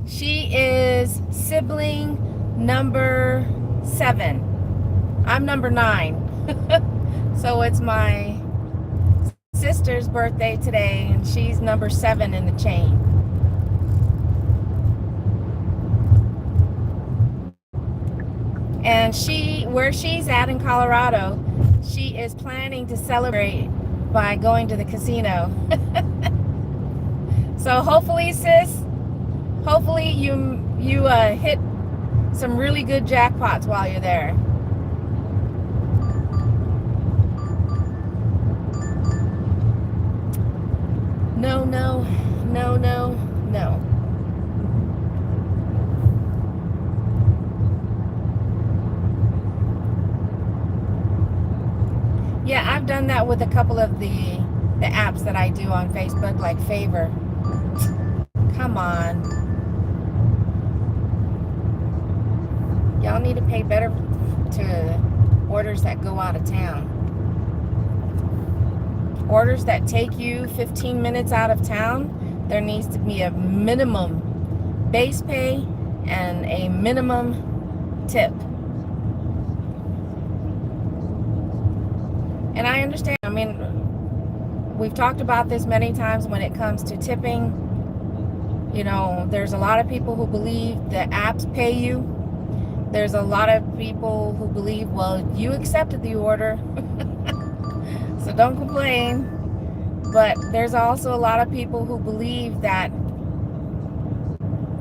she is sibling number 7. I'm number 9. So it's my sister's birthday today, and she's number 7 in the chain. And where she's at in Colorado, she is planning to celebrate by going to the casino. So hopefully, sis, hopefully you hit some really good jackpots while you're there. No, no, no, no, no. Yeah, I've done that with a couple of the apps that I do on Facebook, like Favor. Come on. Y'all need to pay better to orders that go out of town. Orders that take you 15 minutes out of town, there needs to be a minimum base pay and a minimum tip. And I understand, I mean, we've talked about this many times when it comes to tipping. You know, there's a lot of people who believe the apps pay you. There's a lot of people who believe, well, you accepted the order, so don't complain. But there's also a lot of people who believe that,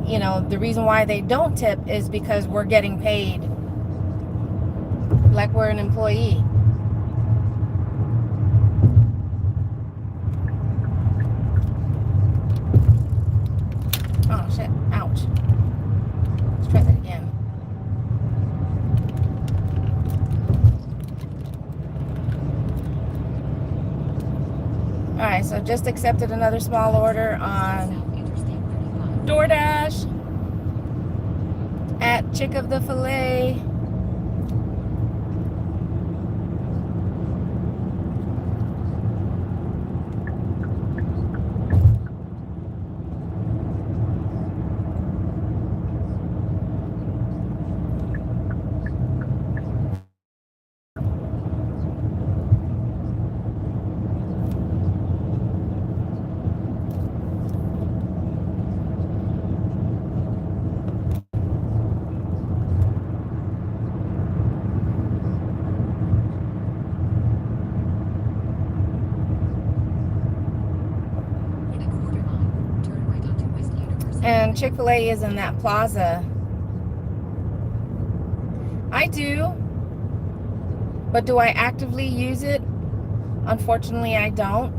you know, the reason why they don't tip is because we're getting paid like we're an employee. Oh shit, ouch. Let's try that again. Alright, so just accepted another small order on DoorDash at Chick of the Filet. And Chick-fil-A is in that plaza. I do. But do I actively use it? Unfortunately, I don't.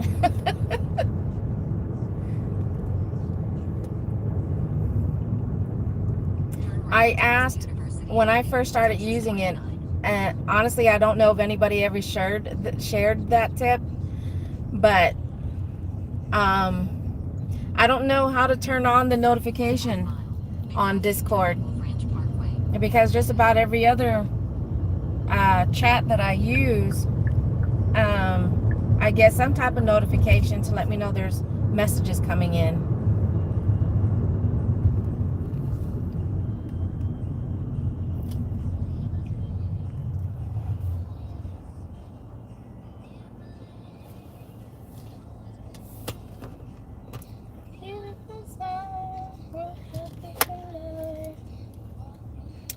I asked when I first started using it, and honestly, I don't know if anybody ever shared that tip, but I don't know how to turn on the notification on Discord, because just about every other chat that I use, I get some type of notification to let me know there's messages coming in.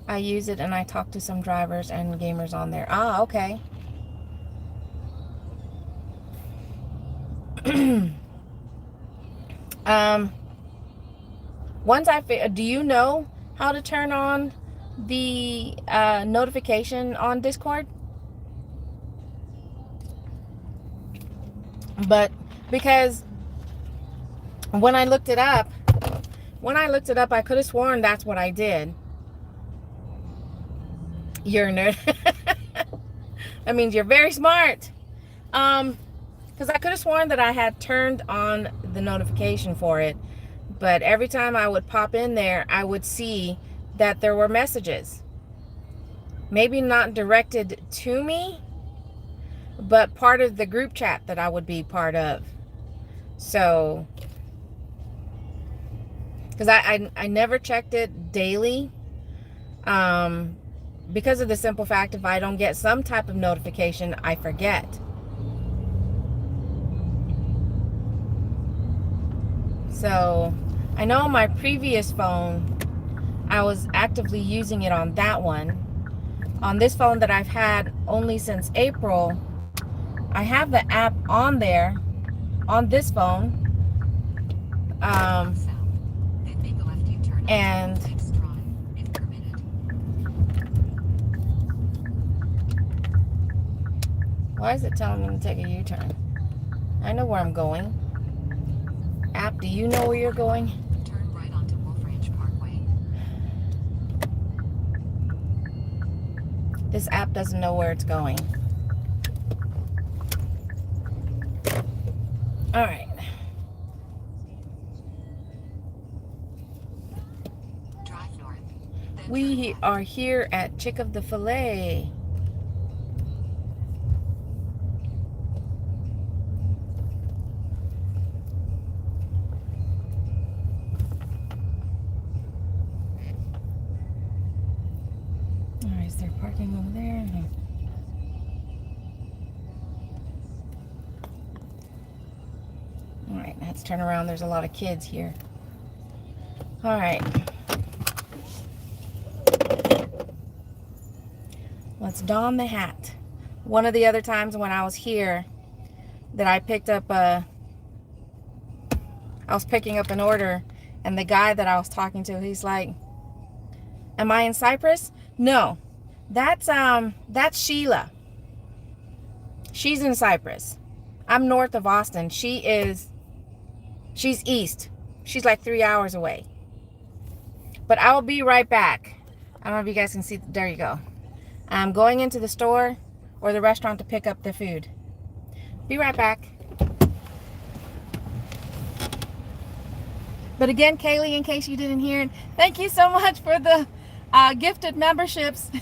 I use it and I talk to some drivers and gamers on there. Ah, okay. Once do you know how to turn on the notification on Discord? But because when I looked it up, I could have sworn that's what I did. You're a nerd. That means you're very smart. Because I could have sworn that I had turned on the notification for it, but every time I would pop in there, I would see that there were messages. Maybe not directed to me, but part of the group chat that I would be part of. So, because I never checked it daily, because of the simple fact, if I don't get some type of notification, I forget. So I know on my previous phone, I was actively using it on that one. On this phone that I've had only since April, I have the app on there on this phone. And why is it telling me to take a U-turn? I know where I'm going. App, do you know where you're going? Turn right onto Wolf Ranch Parkway. This app doesn't know where it's going. All right. Drive north. We are here at Chick of the Filet. All right, is there parking over there? No. All right, let's turn around. There's a lot of kids here. All right. Let's don the hat. One of the other times when I was here that I picked up I was picking up an order, and the guy that I was talking to, he's like, "Am I in Cyprus?" No. That's Sheila. She's in Cyprus. I'm north of Austin. She's east. She's like 3 hours away. But I'll be right back. I don't know if you guys can see. There you go. I'm going into the store or the restaurant to pick up the food. Be right back. But again, Kaylee, in case you didn't hear it, thank you so much for the gifted memberships.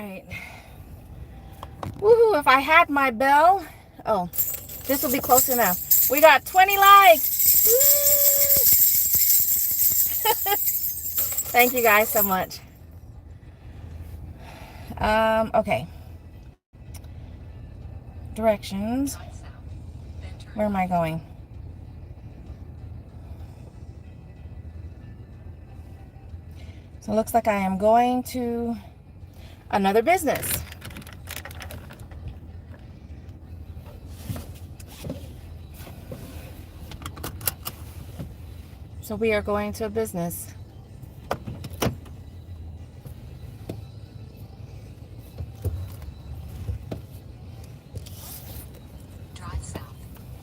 right. Woohoo, if I had my bell. Oh, this will be close enough. We got 20 likes. Thank you guys so much. Okay. Directions. Where am I going? So it looks like I am going to another business. So we are going to a business. Drive south,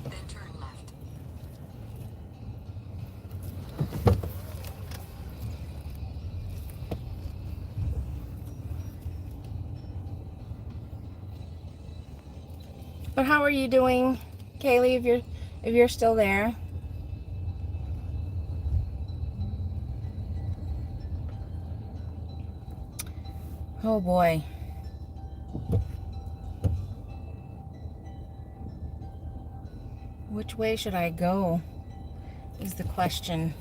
then turn left. But how are you doing, Kaylee, if you're still there? Oh boy. Which way should I go is the question.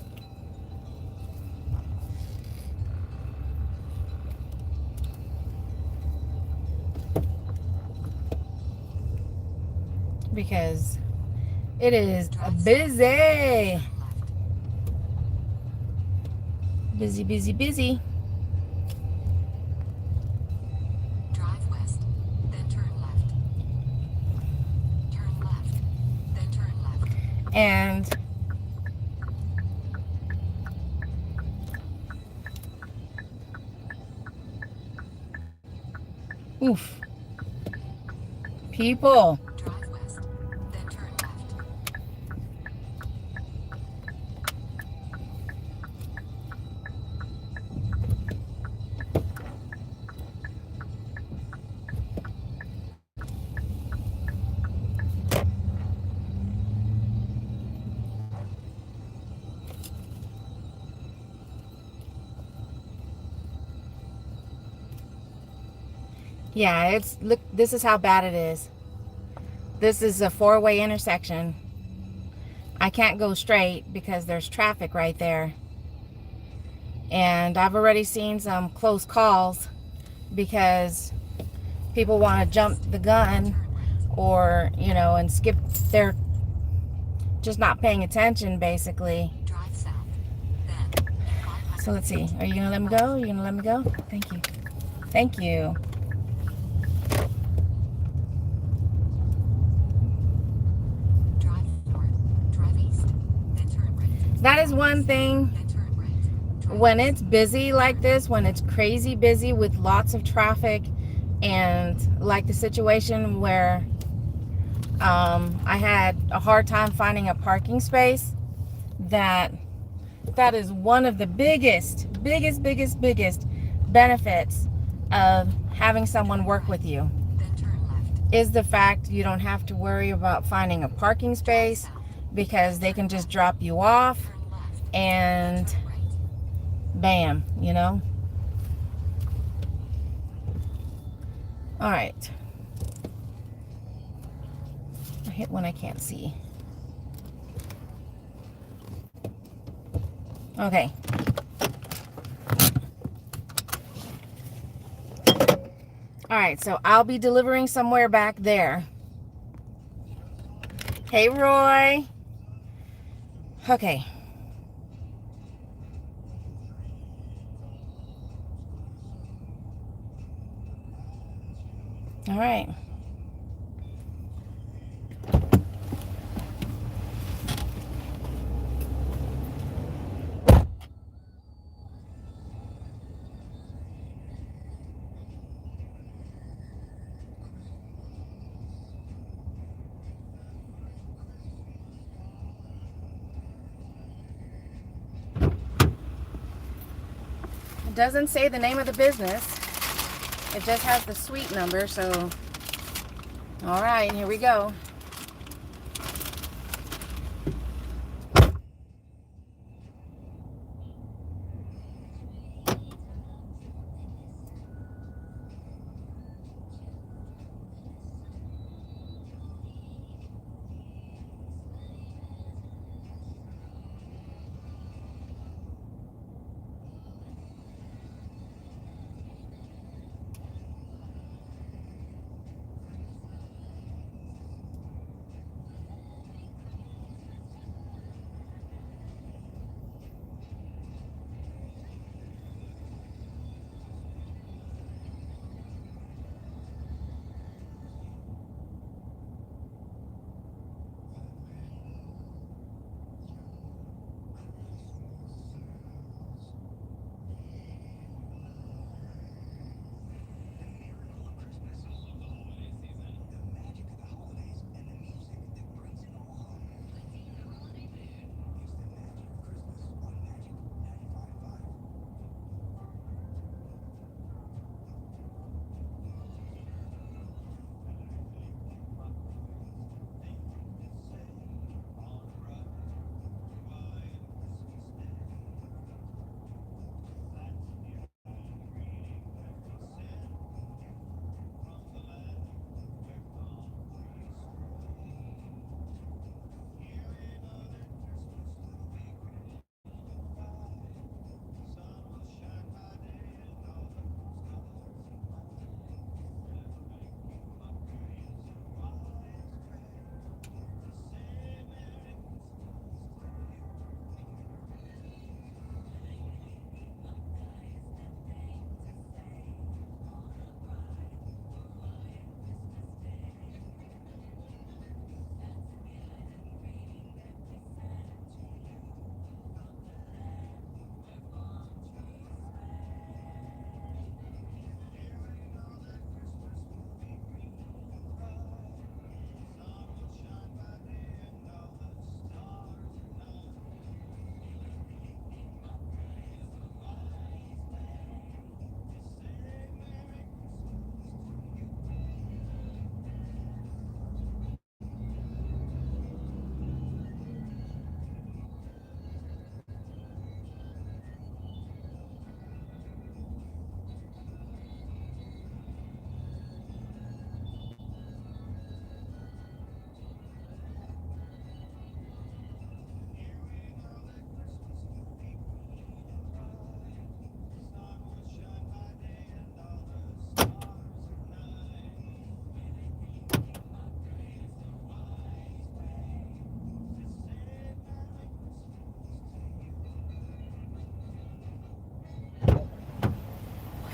Because it is busy. Busy, busy, busy. Drive west, then turn left. Turn left, then turn left. And oof. People. Drive west, then turn left. Yeah, it's look, this is how bad it is. This is a four-way intersection. I can't go straight because there's traffic right there. And I've already seen some close calls because people want to jump the gun or, you know, and skip. They're just not paying attention, basically. Drive south, then in 500 So let's see. Are you going to let me go? Are you going to let me go? Thank you. Thank you. Drive north, drive east, then turn right. That is one thing. Then turn right. Drive When west, it's busy like this, when it's crazy busy with lots of traffic, and like the situation where I had a hard time finding a parking space, that is one of the biggest benefits of having someone work with you, then turn left. is the fact you don't have to worry about finding a parking space because they can just drop you off Turn left, and turn right. bam, you know. All right. I hit one I can't see. Okay. All right, so I'll be delivering somewhere back there. Hey, Roy. Okay. All right. It doesn't say the name of the business. It just has the suite number, so all right, here we go.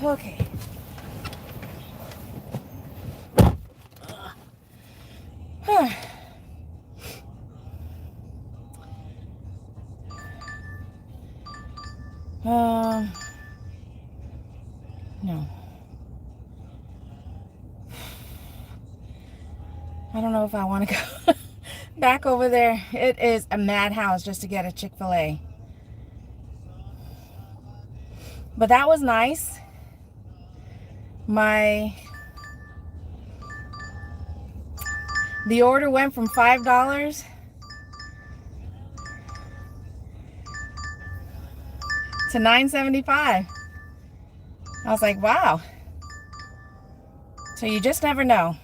Okay. No. I don't know if I want to go back over there. It is a madhouse just to get a Chick-fil-A. But that was nice. The order went from $5 to $9.75. I was like, wow. So you just never know.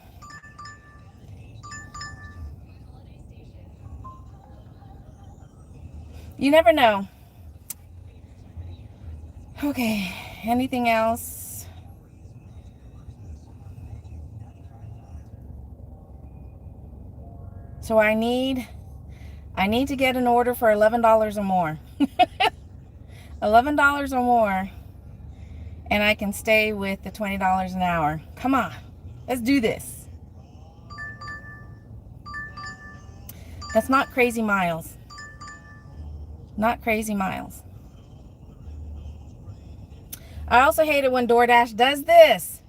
You never know. Okay, anything else? So I need to get an order for $11 or more. $11 or more, and I can stay with the $20 an hour. Come on, let's do this. That's not crazy miles. Not crazy miles. I also hate it when DoorDash does this.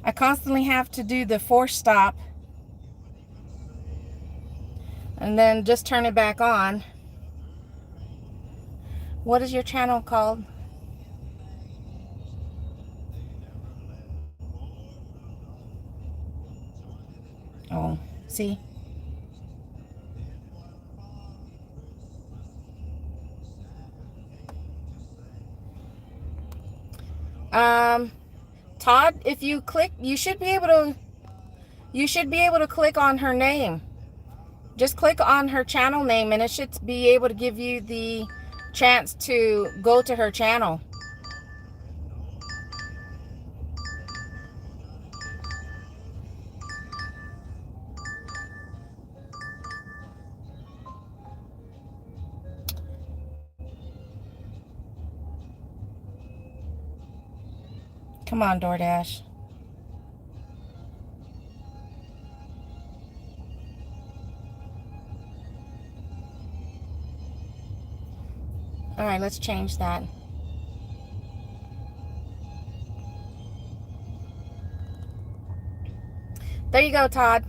I constantly have to do the force stop and then just turn it back on. What is your channel called? Oh, see? Todd, if you click, you should be able to click on her name. Just click on her channel name and it should be able to give you the chance to go to her channel. Come on, DoorDash. All right, let's change that. There you go, Todd.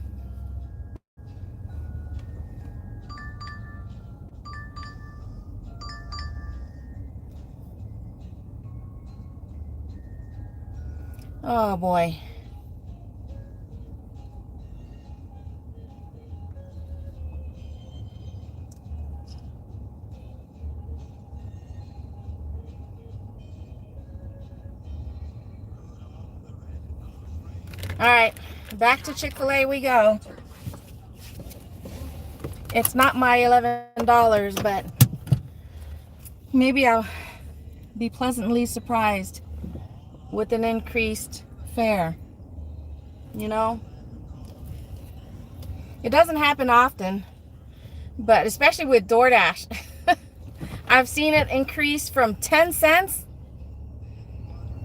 Oh boy. All right, back to Chick-fil-A we go. It's not my $11, but maybe I'll be pleasantly surprised with an increased fare. You know? It doesn't happen often, but especially with DoorDash. I've seen it increase from 10 cents.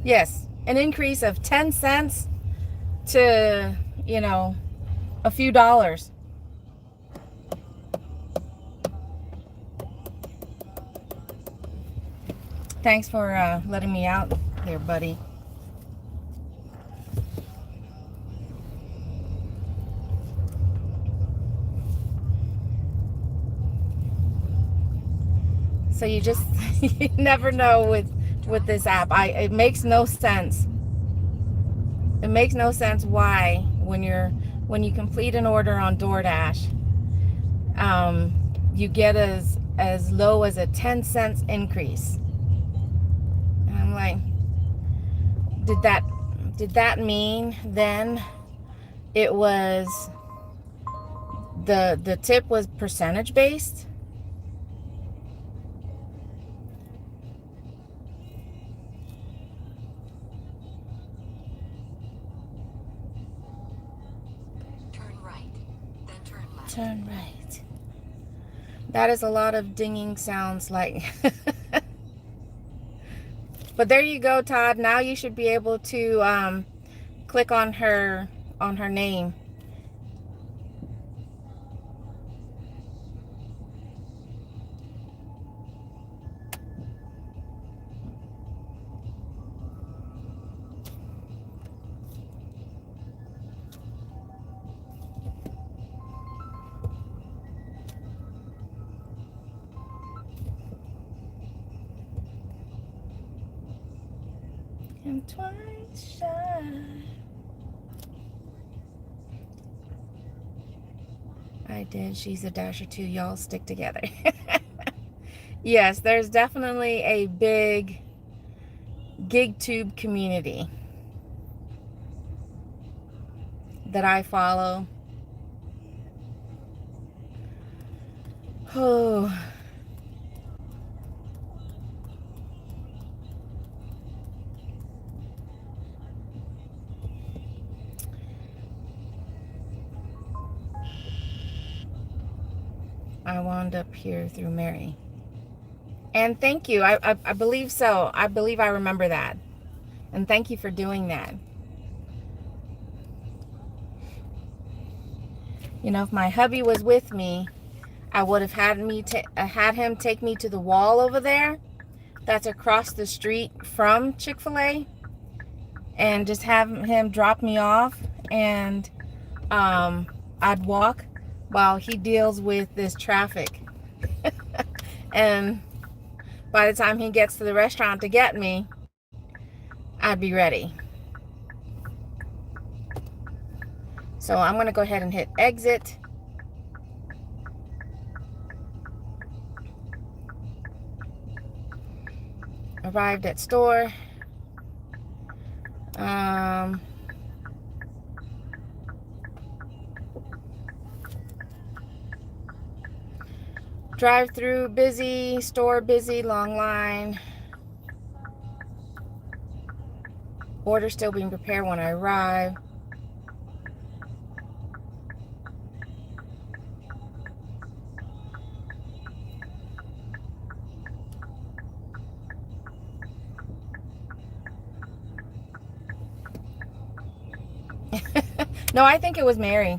Yes, an increase of 10 cents to, you know, a few dollars. Thanks for letting me out there, buddy. So you just you never know with this app. It makes no sense. It makes no sense why when you complete an order on DoorDash, you get as low as a 10 cents increase. And I'm like, did that mean then it was the tip was percentage based? Turn right. That is a lot of dinging sounds like But there you go, Todd. Now you should be able to click on her name. And twice shy. I did. She's a dasher too. Y'all stick together. Yes, there's definitely a big GigTube community that I follow. Oh. I wound up here through Mary. And thank you. I believe so. I believe I remember that. And thank you for doing that. You know, if my hubby was with me, I would have had him take me to the wall over there. That's across the street from Chick-fil-A. And just have him drop me off. And I'd walk while he deals with this traffic. And by the time he gets to the restaurant to get me, I'd be ready. So I'm going to go ahead and hit exit. Arrived at store. Drive through busy, store busy, long line. Order still being prepared when I arrive. No, I think it was Mary.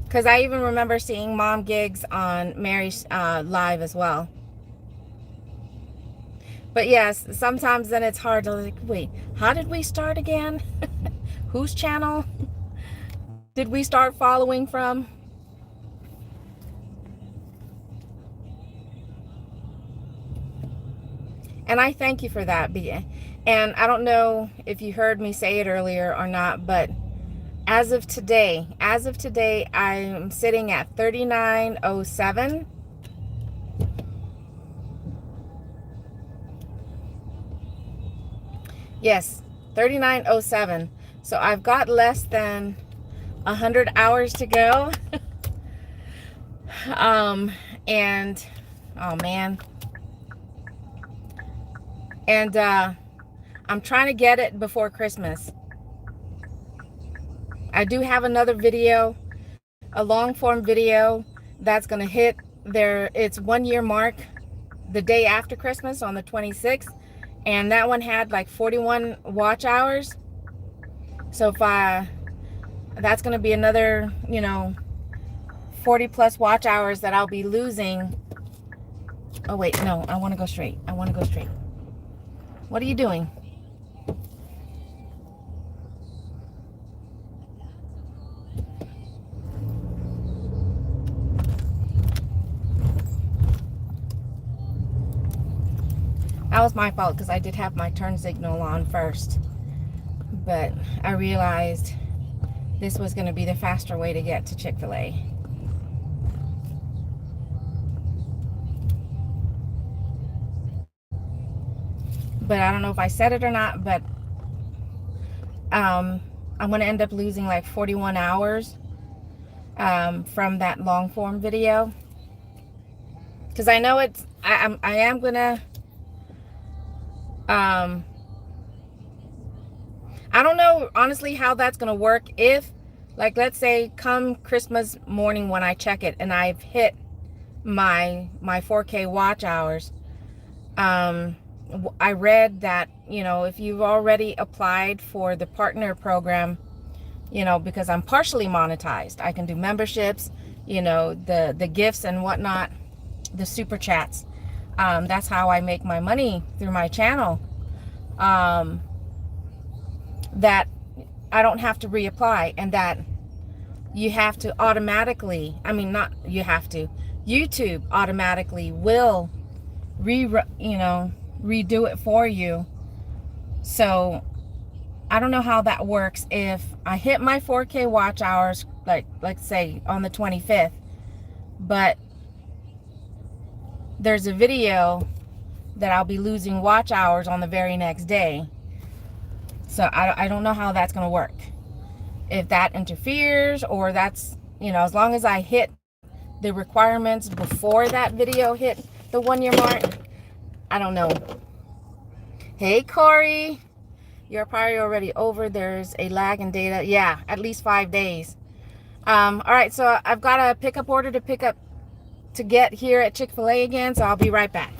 Because I even remember seeing Mom Gigs on Mary's live as well. But yes, sometimes then it's hard to like, wait, how did we start again? Whose channel did we start following from? And I thank you for that. And I don't know if you heard me say it earlier or not, but as of today, I'm sitting at 3907. Yes, 3907. So I've got less than 100 hours to go. And oh man. And I'm trying to get it before Christmas. I do have another video, a long form video that's going to hit its 1 year mark the day after Christmas on the 26th. And that one had like 41 watch hours. So that's going to be another, 40 plus watch hours that I'll be losing. Oh wait, no, I want to go straight. What are you doing? That was my fault because I did have my turn signal on first. But I realized this was going to be the faster way to get to Chick-fil-A. But I don't know if I said it or not, but I'm going to end up losing like 41 hours from that long form video. Because I know I am going to I don't know honestly how that's going to work if, like, let's say come Christmas morning when I check it and I've hit my 4K watch hours. I read that, you know, if you've already applied for the partner program, you know, because I'm partially monetized, I can do memberships, you know, the gifts and whatnot, the super chats. That's how I make my money through my channel. That I don't have to reapply, and that you have to automatically, I mean, not you have to, YouTube automatically will redo it for you. So I don't know how that works. If I hit my 4K watch hours, like let's say on the 25th, but there's a video that I'll be losing watch hours on the very next day. So I don't know how that's going to work. If that interferes, or that's, you know, as long as I hit the requirements before that video hit the 1 year mark, I don't know. Hey, Corey, you're probably already over. There's a lag in data. Yeah, at least 5 days. All right, so I've got a pickup order to get here at Chick-fil-A again, so I'll be right back.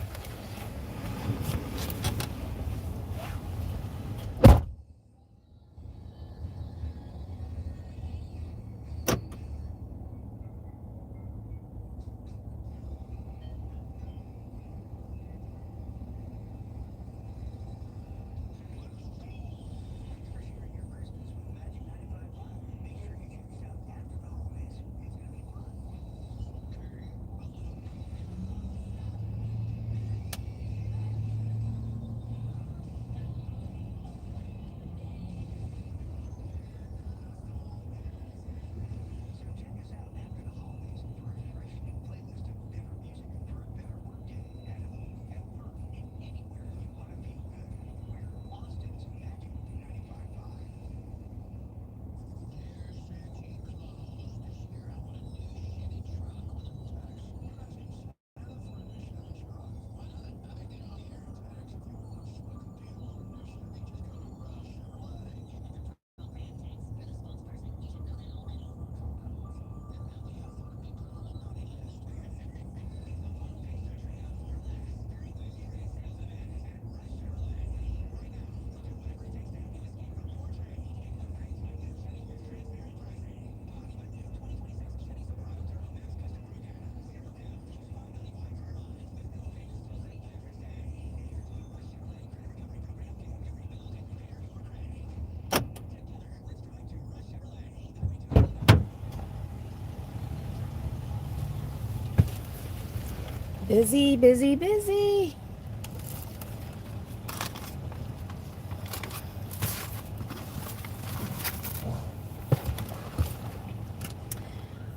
Busy, busy, busy.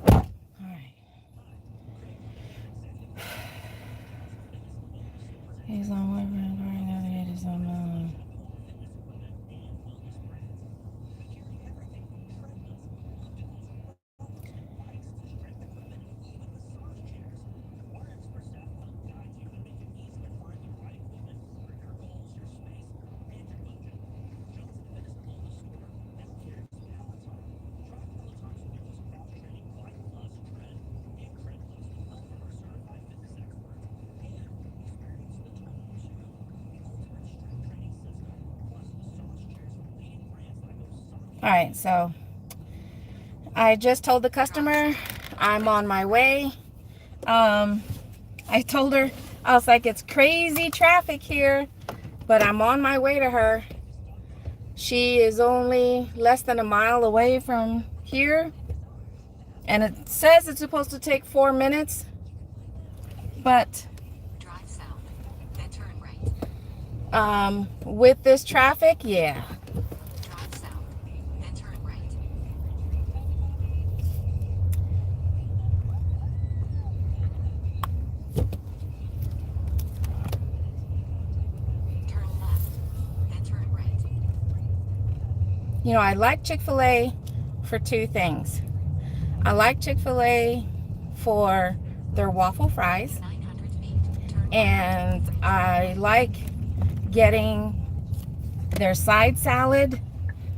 All right. He's on what? Navigators on. All right, so I just told the customer I'm on my way. I told her, I was like, it's crazy traffic here, but I'm on my way to her. She is only less than a mile away from here, and it says it's supposed to take 4 minutes, but Drive south, then turn right. With this traffic, yeah. Drive south, then turn right. Turn left, then turn right. You know, I like Chick-fil-A for two things. I like Chick-fil-A for their waffle fries, 900 feet, turn left. and I like getting their side salad.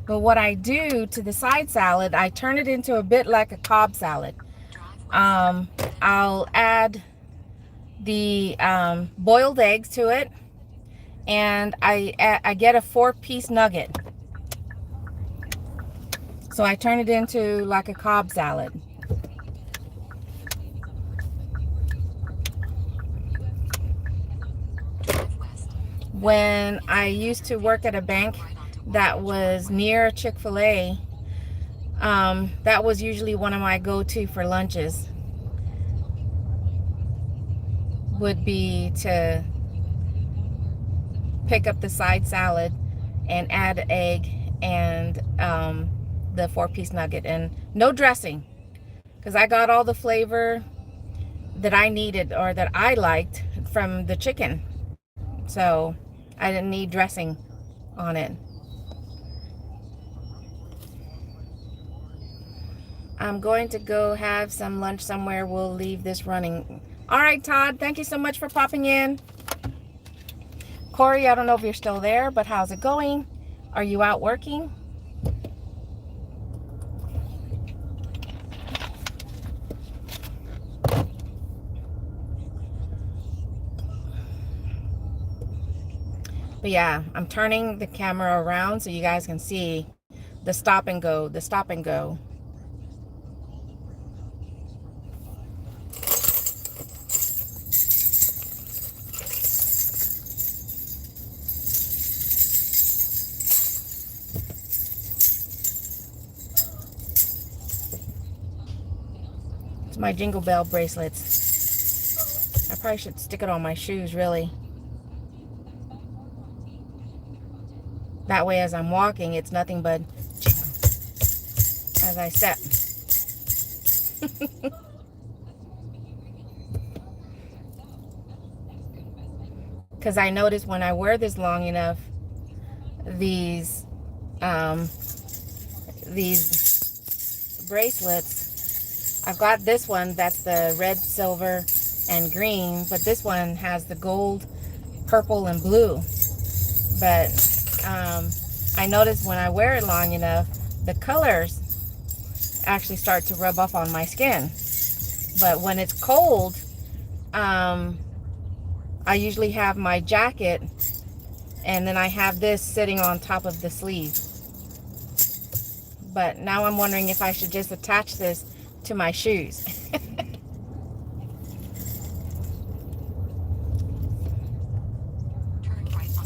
But what I do to the side salad, I turn it into a bit like a Cobb salad. Drive west. I'll add the boiled eggs to it, and I get a 4-piece nugget. So I turn it into like a Cobb salad. When I used to work at a bank that was near Chick-fil-A, that was usually one of my go-to for lunches, would be to pick up the side salad and add egg and the 4-piece nugget, and no dressing, because I got all the flavor that I needed or that I liked from the chicken, so I didn't need dressing on it. I'm going to go have some lunch somewhere. We'll leave this running. All right, Todd, thank you so much for popping in. Corey, I don't know if you're still there, but how's it going? Are you out working? But yeah, I'm turning the camera around so you guys can see the stop and go, the stop and go. It's my Jingle Bell bracelets. I probably should stick it on my shoes, really. That way, as I'm walking, it's nothing but as I step. Because I notice when I wear this long enough, these bracelets, I've got this one that's the red, silver, and green, but this one has the gold, purple, and blue. But I notice when I wear it long enough, the colors actually start to rub off on my skin. But when it's cold, I usually have my jacket, and then I have this sitting on top of the sleeve. But now I'm wondering if I should just attach this to my shoes.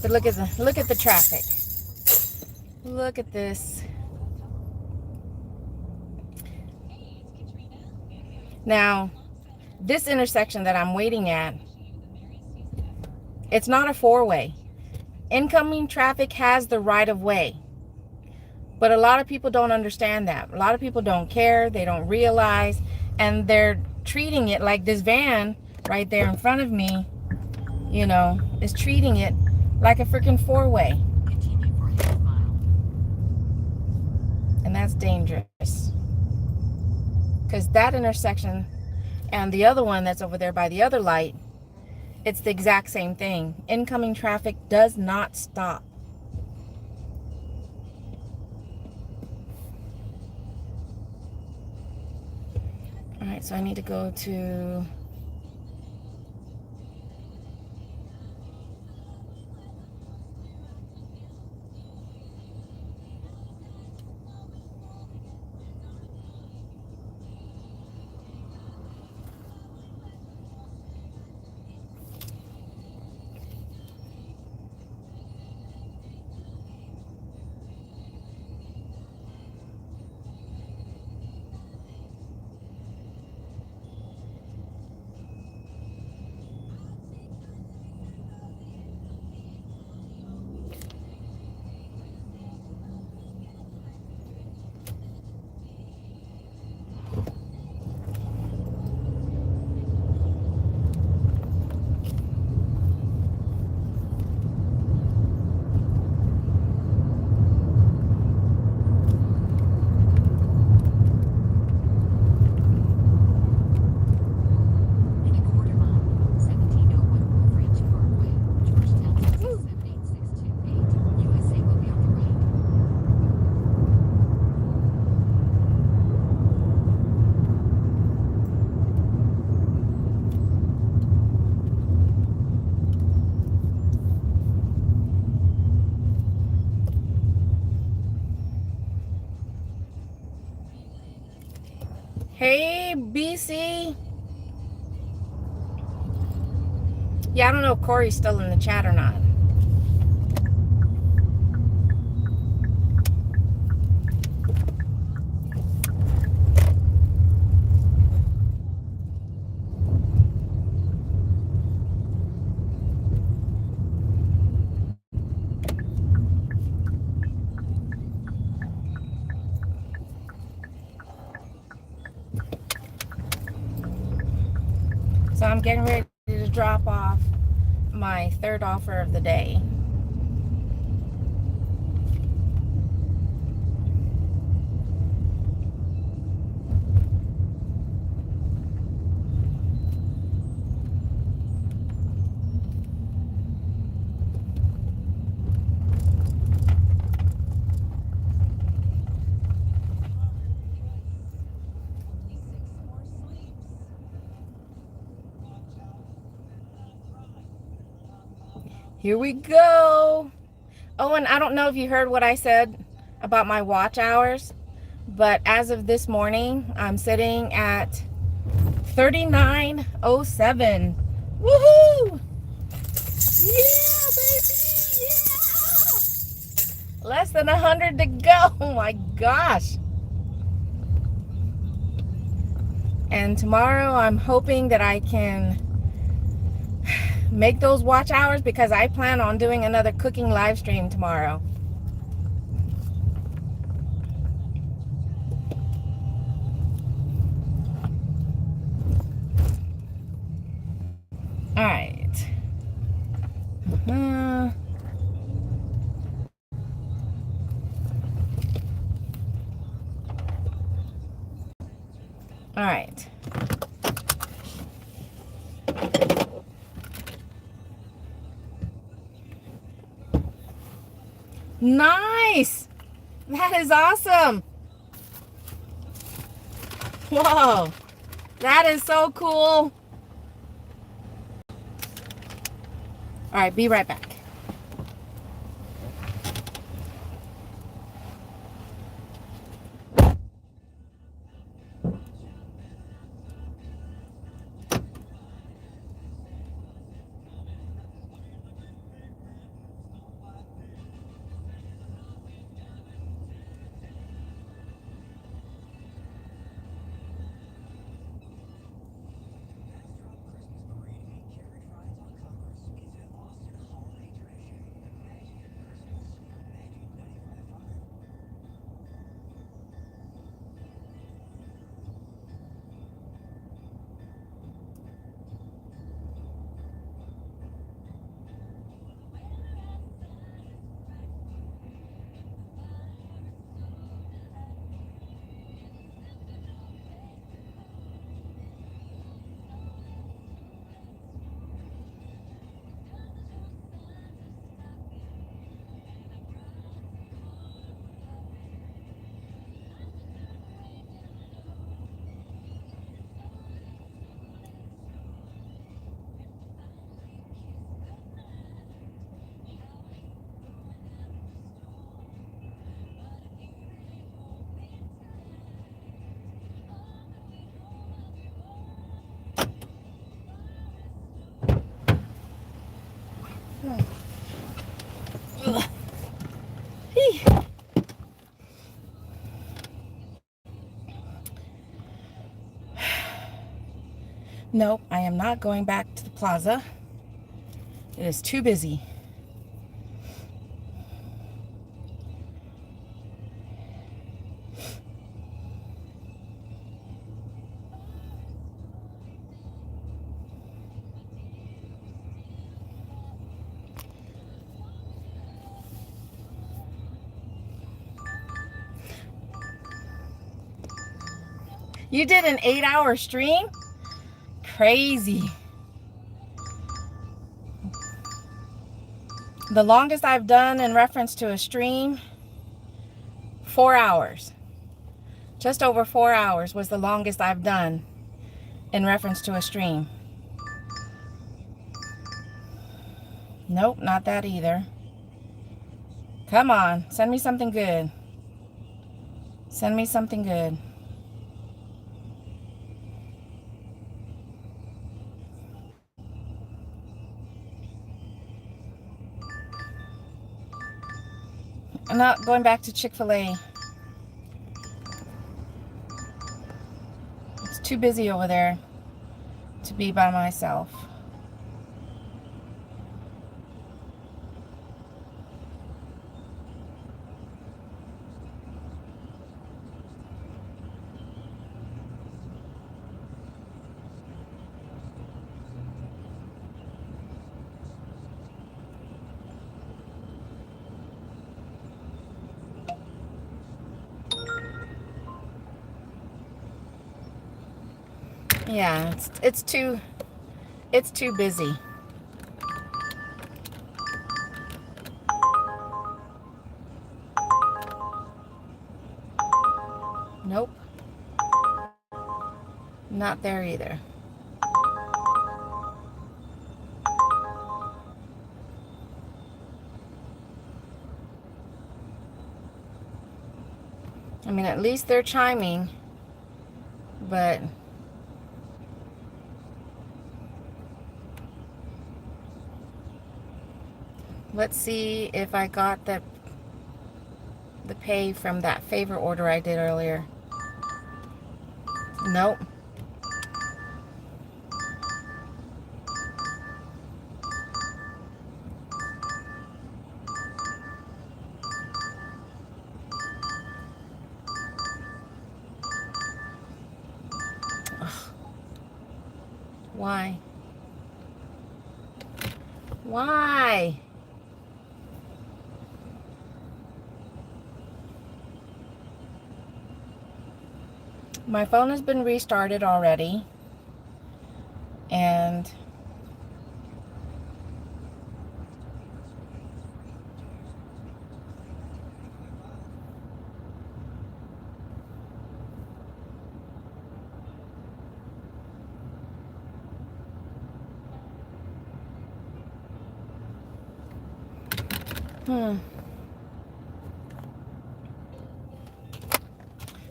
But look at the traffic. Look at this. Now, this intersection that I'm waiting at, it's not a 4-way. Incoming traffic has the right of way. But a lot of people don't understand that. A lot of people don't care. They don't realize. And they're treating it like this van right there in front of me, you know, is treating it like a freaking 4-way. And that's dangerous. Because that intersection and the other one that's over there by the other light, it's the exact same thing. Incoming traffic does not stop. All right, so I need to go to... Yeah, I don't know if Corey's still in the chat or not. So I'm getting ready to drop off my third offer of the day. Here we go. Oh, and I don't know if you heard what I said about my watch hours, but as of this morning, I'm sitting at 39:07. Woohoo! Yeah, baby! Yeah! Less than 100 to go. Oh my gosh. And tomorrow, I'm hoping that I can make those watch hours because I plan on doing another cooking live stream tomorrow. All right. All right. Nice. That is awesome. Whoa. That is so cool. All right, be right back. Nope, I am not going back to the plaza. It is too busy. You did an 8-hour stream? Crazy. The longest I've done in reference to a stream, 4 hours. Just over 4 hours was the longest I've done in reference to a stream. Nope, not that either. Come on, send me something good. Send me something good. I'm not going back to Chick-fil-A. It's too busy over there to be by myself. Yeah, it's too busy. Nope. Not there either. I mean, at least they're chiming, but let's see if I got the pay from that favor order I did earlier. Nope. Ugh. Why? Why? My phone has been restarted already, and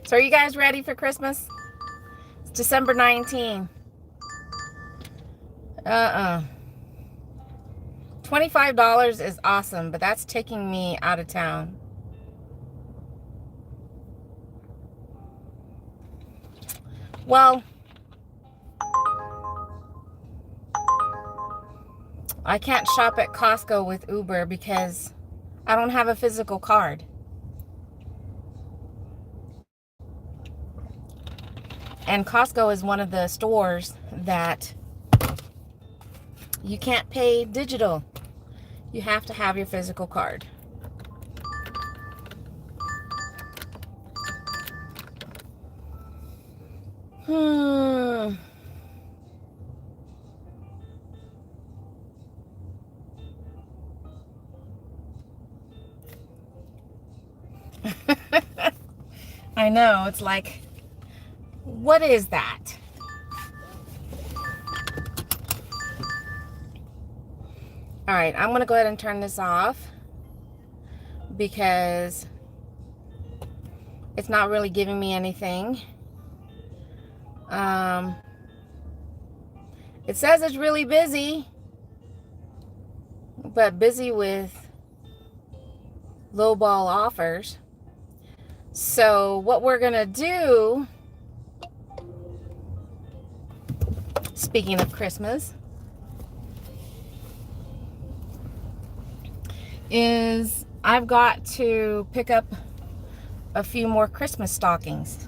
So are you guys ready for Christmas? It's December 19th. $25 is awesome, but that's taking me out of town. Well, I can't shop at Costco with Uber because I don't have a physical card. And Costco is one of the stores that you can't pay digital. You have to have your physical card. I know, it's like, what is that? All right, I'm going to go ahead and turn this off because it's not really giving me anything. It says it's really busy, but busy with lowball offers. So what we're going to do, speaking of Christmas, is I've got to pick up a few more Christmas stockings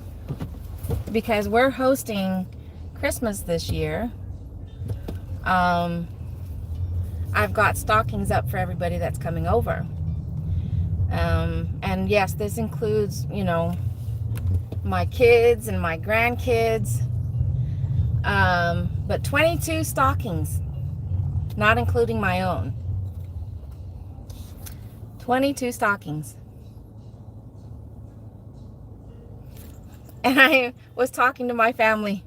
because we're hosting Christmas this year. I've got stockings up for everybody that's coming over. And yes, this includes, you know, my kids and my grandkids. But 22 stockings, not including my own. 22 stockings. And I was talking to my family.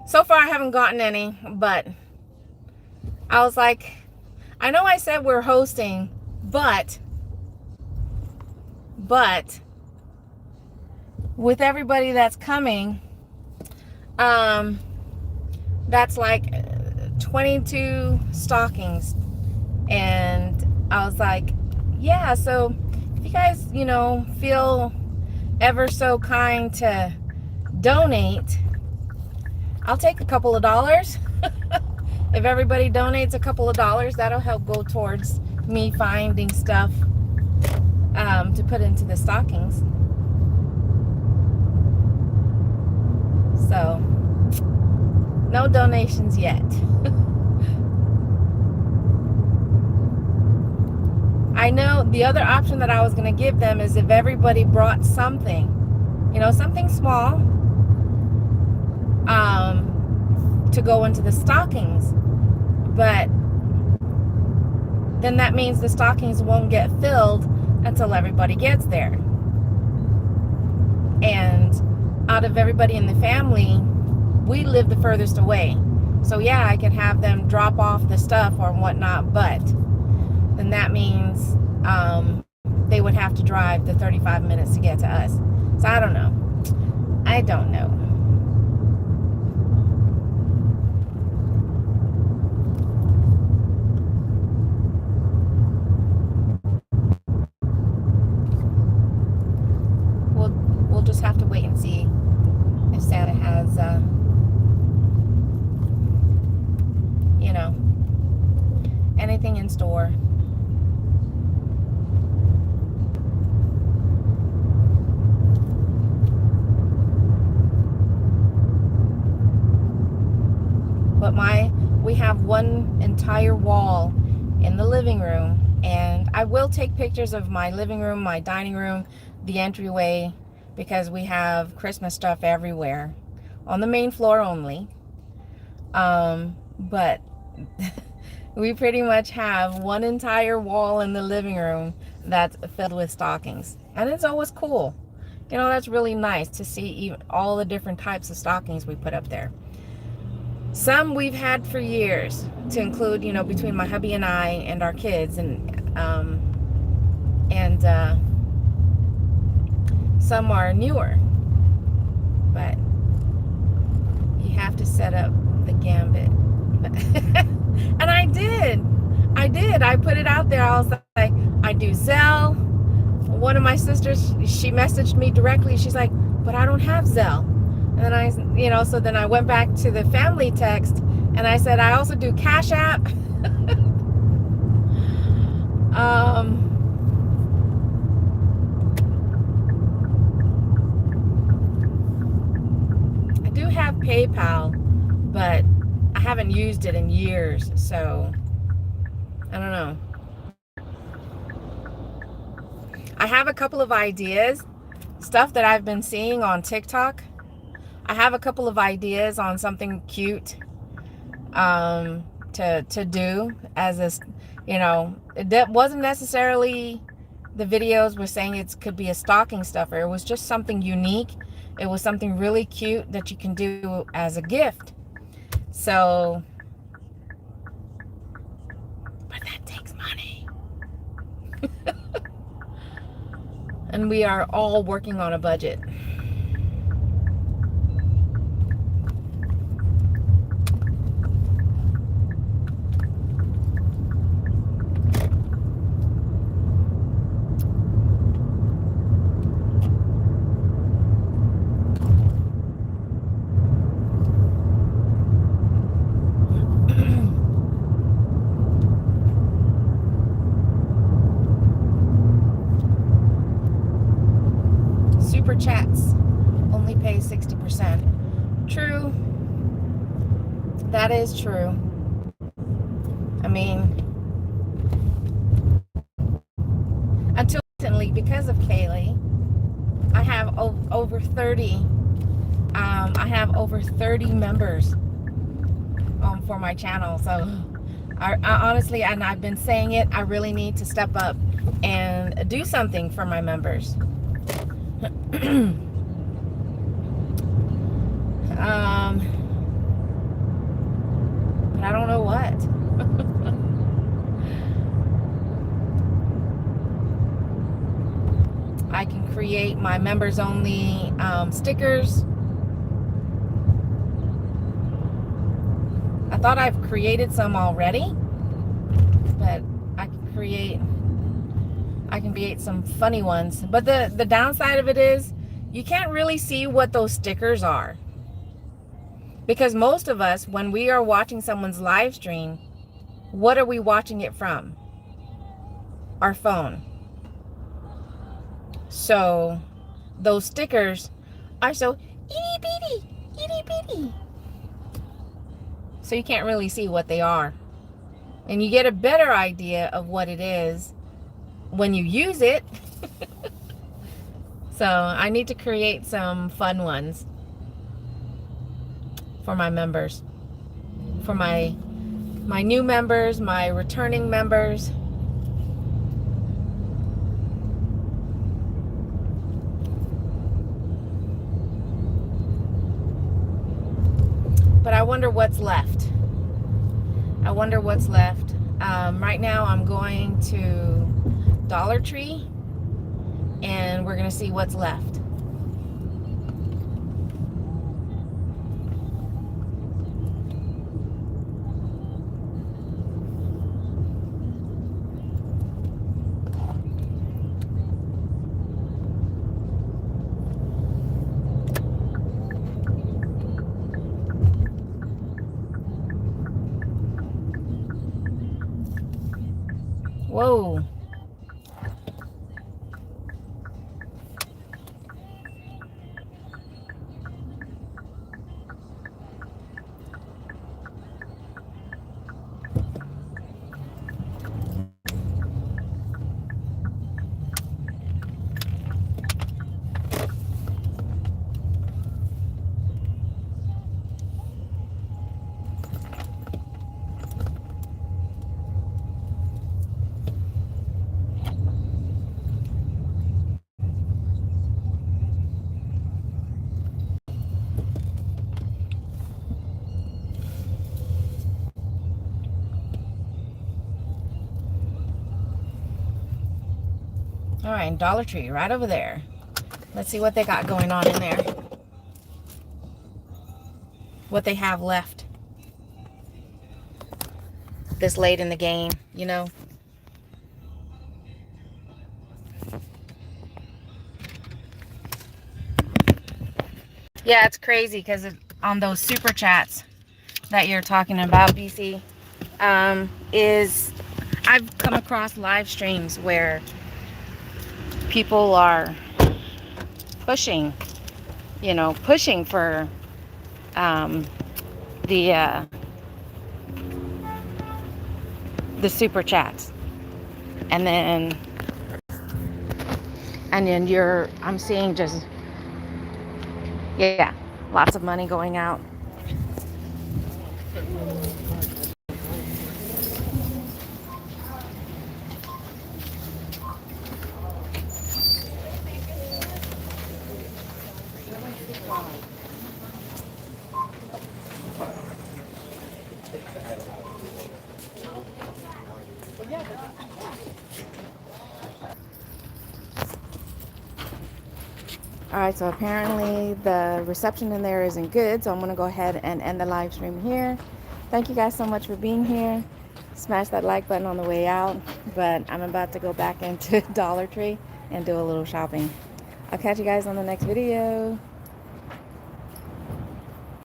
So far, I haven't gotten any, but I was like, I know I said we're hosting, but with everybody that's coming, that's like 22 stockings. And I was like, yeah, so if you guys, feel ever so kind to donate, I'll take a couple of dollars. If everybody donates a couple of dollars, that'll help go towards me finding stuff to put into the stockings. So, no donations yet. I know the other option that I was going to give them is if everybody brought something, something small, to go into the stockings. But then that means the stockings won't get filled until everybody gets there. And out of everybody in the family, we live the furthest away. So yeah, I can have them drop off the stuff or whatnot, but then that means they would have to drive the 35 minutes to get to us. So I don't know. We'll just have to wait and see if Santa has, anything in store. But we have one entire wall in the living room, and I will take pictures of my living room, my dining room, the entryway, because we have Christmas stuff everywhere on the main floor only. But we pretty much have one entire wall in the living room that's filled with stockings, and it's always cool. That's really nice to see all the different types of stockings we put up there. Some we've had for years, to include, between my hubby and I and our kids, and some are newer. But you have to set up the gambit. And I did. I put it out there. I was like, I do Zelle. One of my sisters, she messaged me directly. She's like, but I don't have Zelle. And then so then I went back to the family text and I said, I also do Cash App. I do have PayPal, but I haven't used it in years, so I don't know. I have a couple of ideas, stuff that I've been seeing on TikTok. I have a couple of ideas on something cute to do as this, it wasn't necessarily the videos were saying it could be a stocking stuffer. It was just something unique. It was something really cute that you can do as a gift. So, but that takes money. And we are all working on a budget. Super chats only pay 60%. True. That is true. I mean, until recently, because of Kaylee, I have over 30. I have over 30 members for my channel. So I honestly, and I've been saying it, I really need to step up and do something for my members. But I don't know what. I can create my members only stickers. I thought I've created some already, but I can create I can create some funny ones. But the downside of it is you can't really see what those stickers are. Because most of us, when we are watching someone's live stream, what are we watching it from? Our phone. So those stickers are so itty bitty. So you can't really see what they are. And you get a better idea of what it is when you use it. So I need to create some fun ones for my members. For my new members, my returning members. But I wonder what's left. I wonder what's left. Right now I'm going to Dollar Tree and we're going to see what's left. Whoa. All right, Dollar Tree right over there. Let's see what they got going on in there. What they have left. This late in the game, you know. Yeah, it's crazy because on those super chats that you're talking about, BC, is I've come across live streams where people are pushing, you know, pushing for the super chats, and then I'm seeing just, yeah, lots of money going out. All right, so apparently the reception in there isn't good, so I'm going to go ahead and end the live stream here. Thank you guys so much for being here. Smash that like button on the way out, but I'm about to go back into Dollar Tree and do a little shopping. I'll catch you guys on the next video.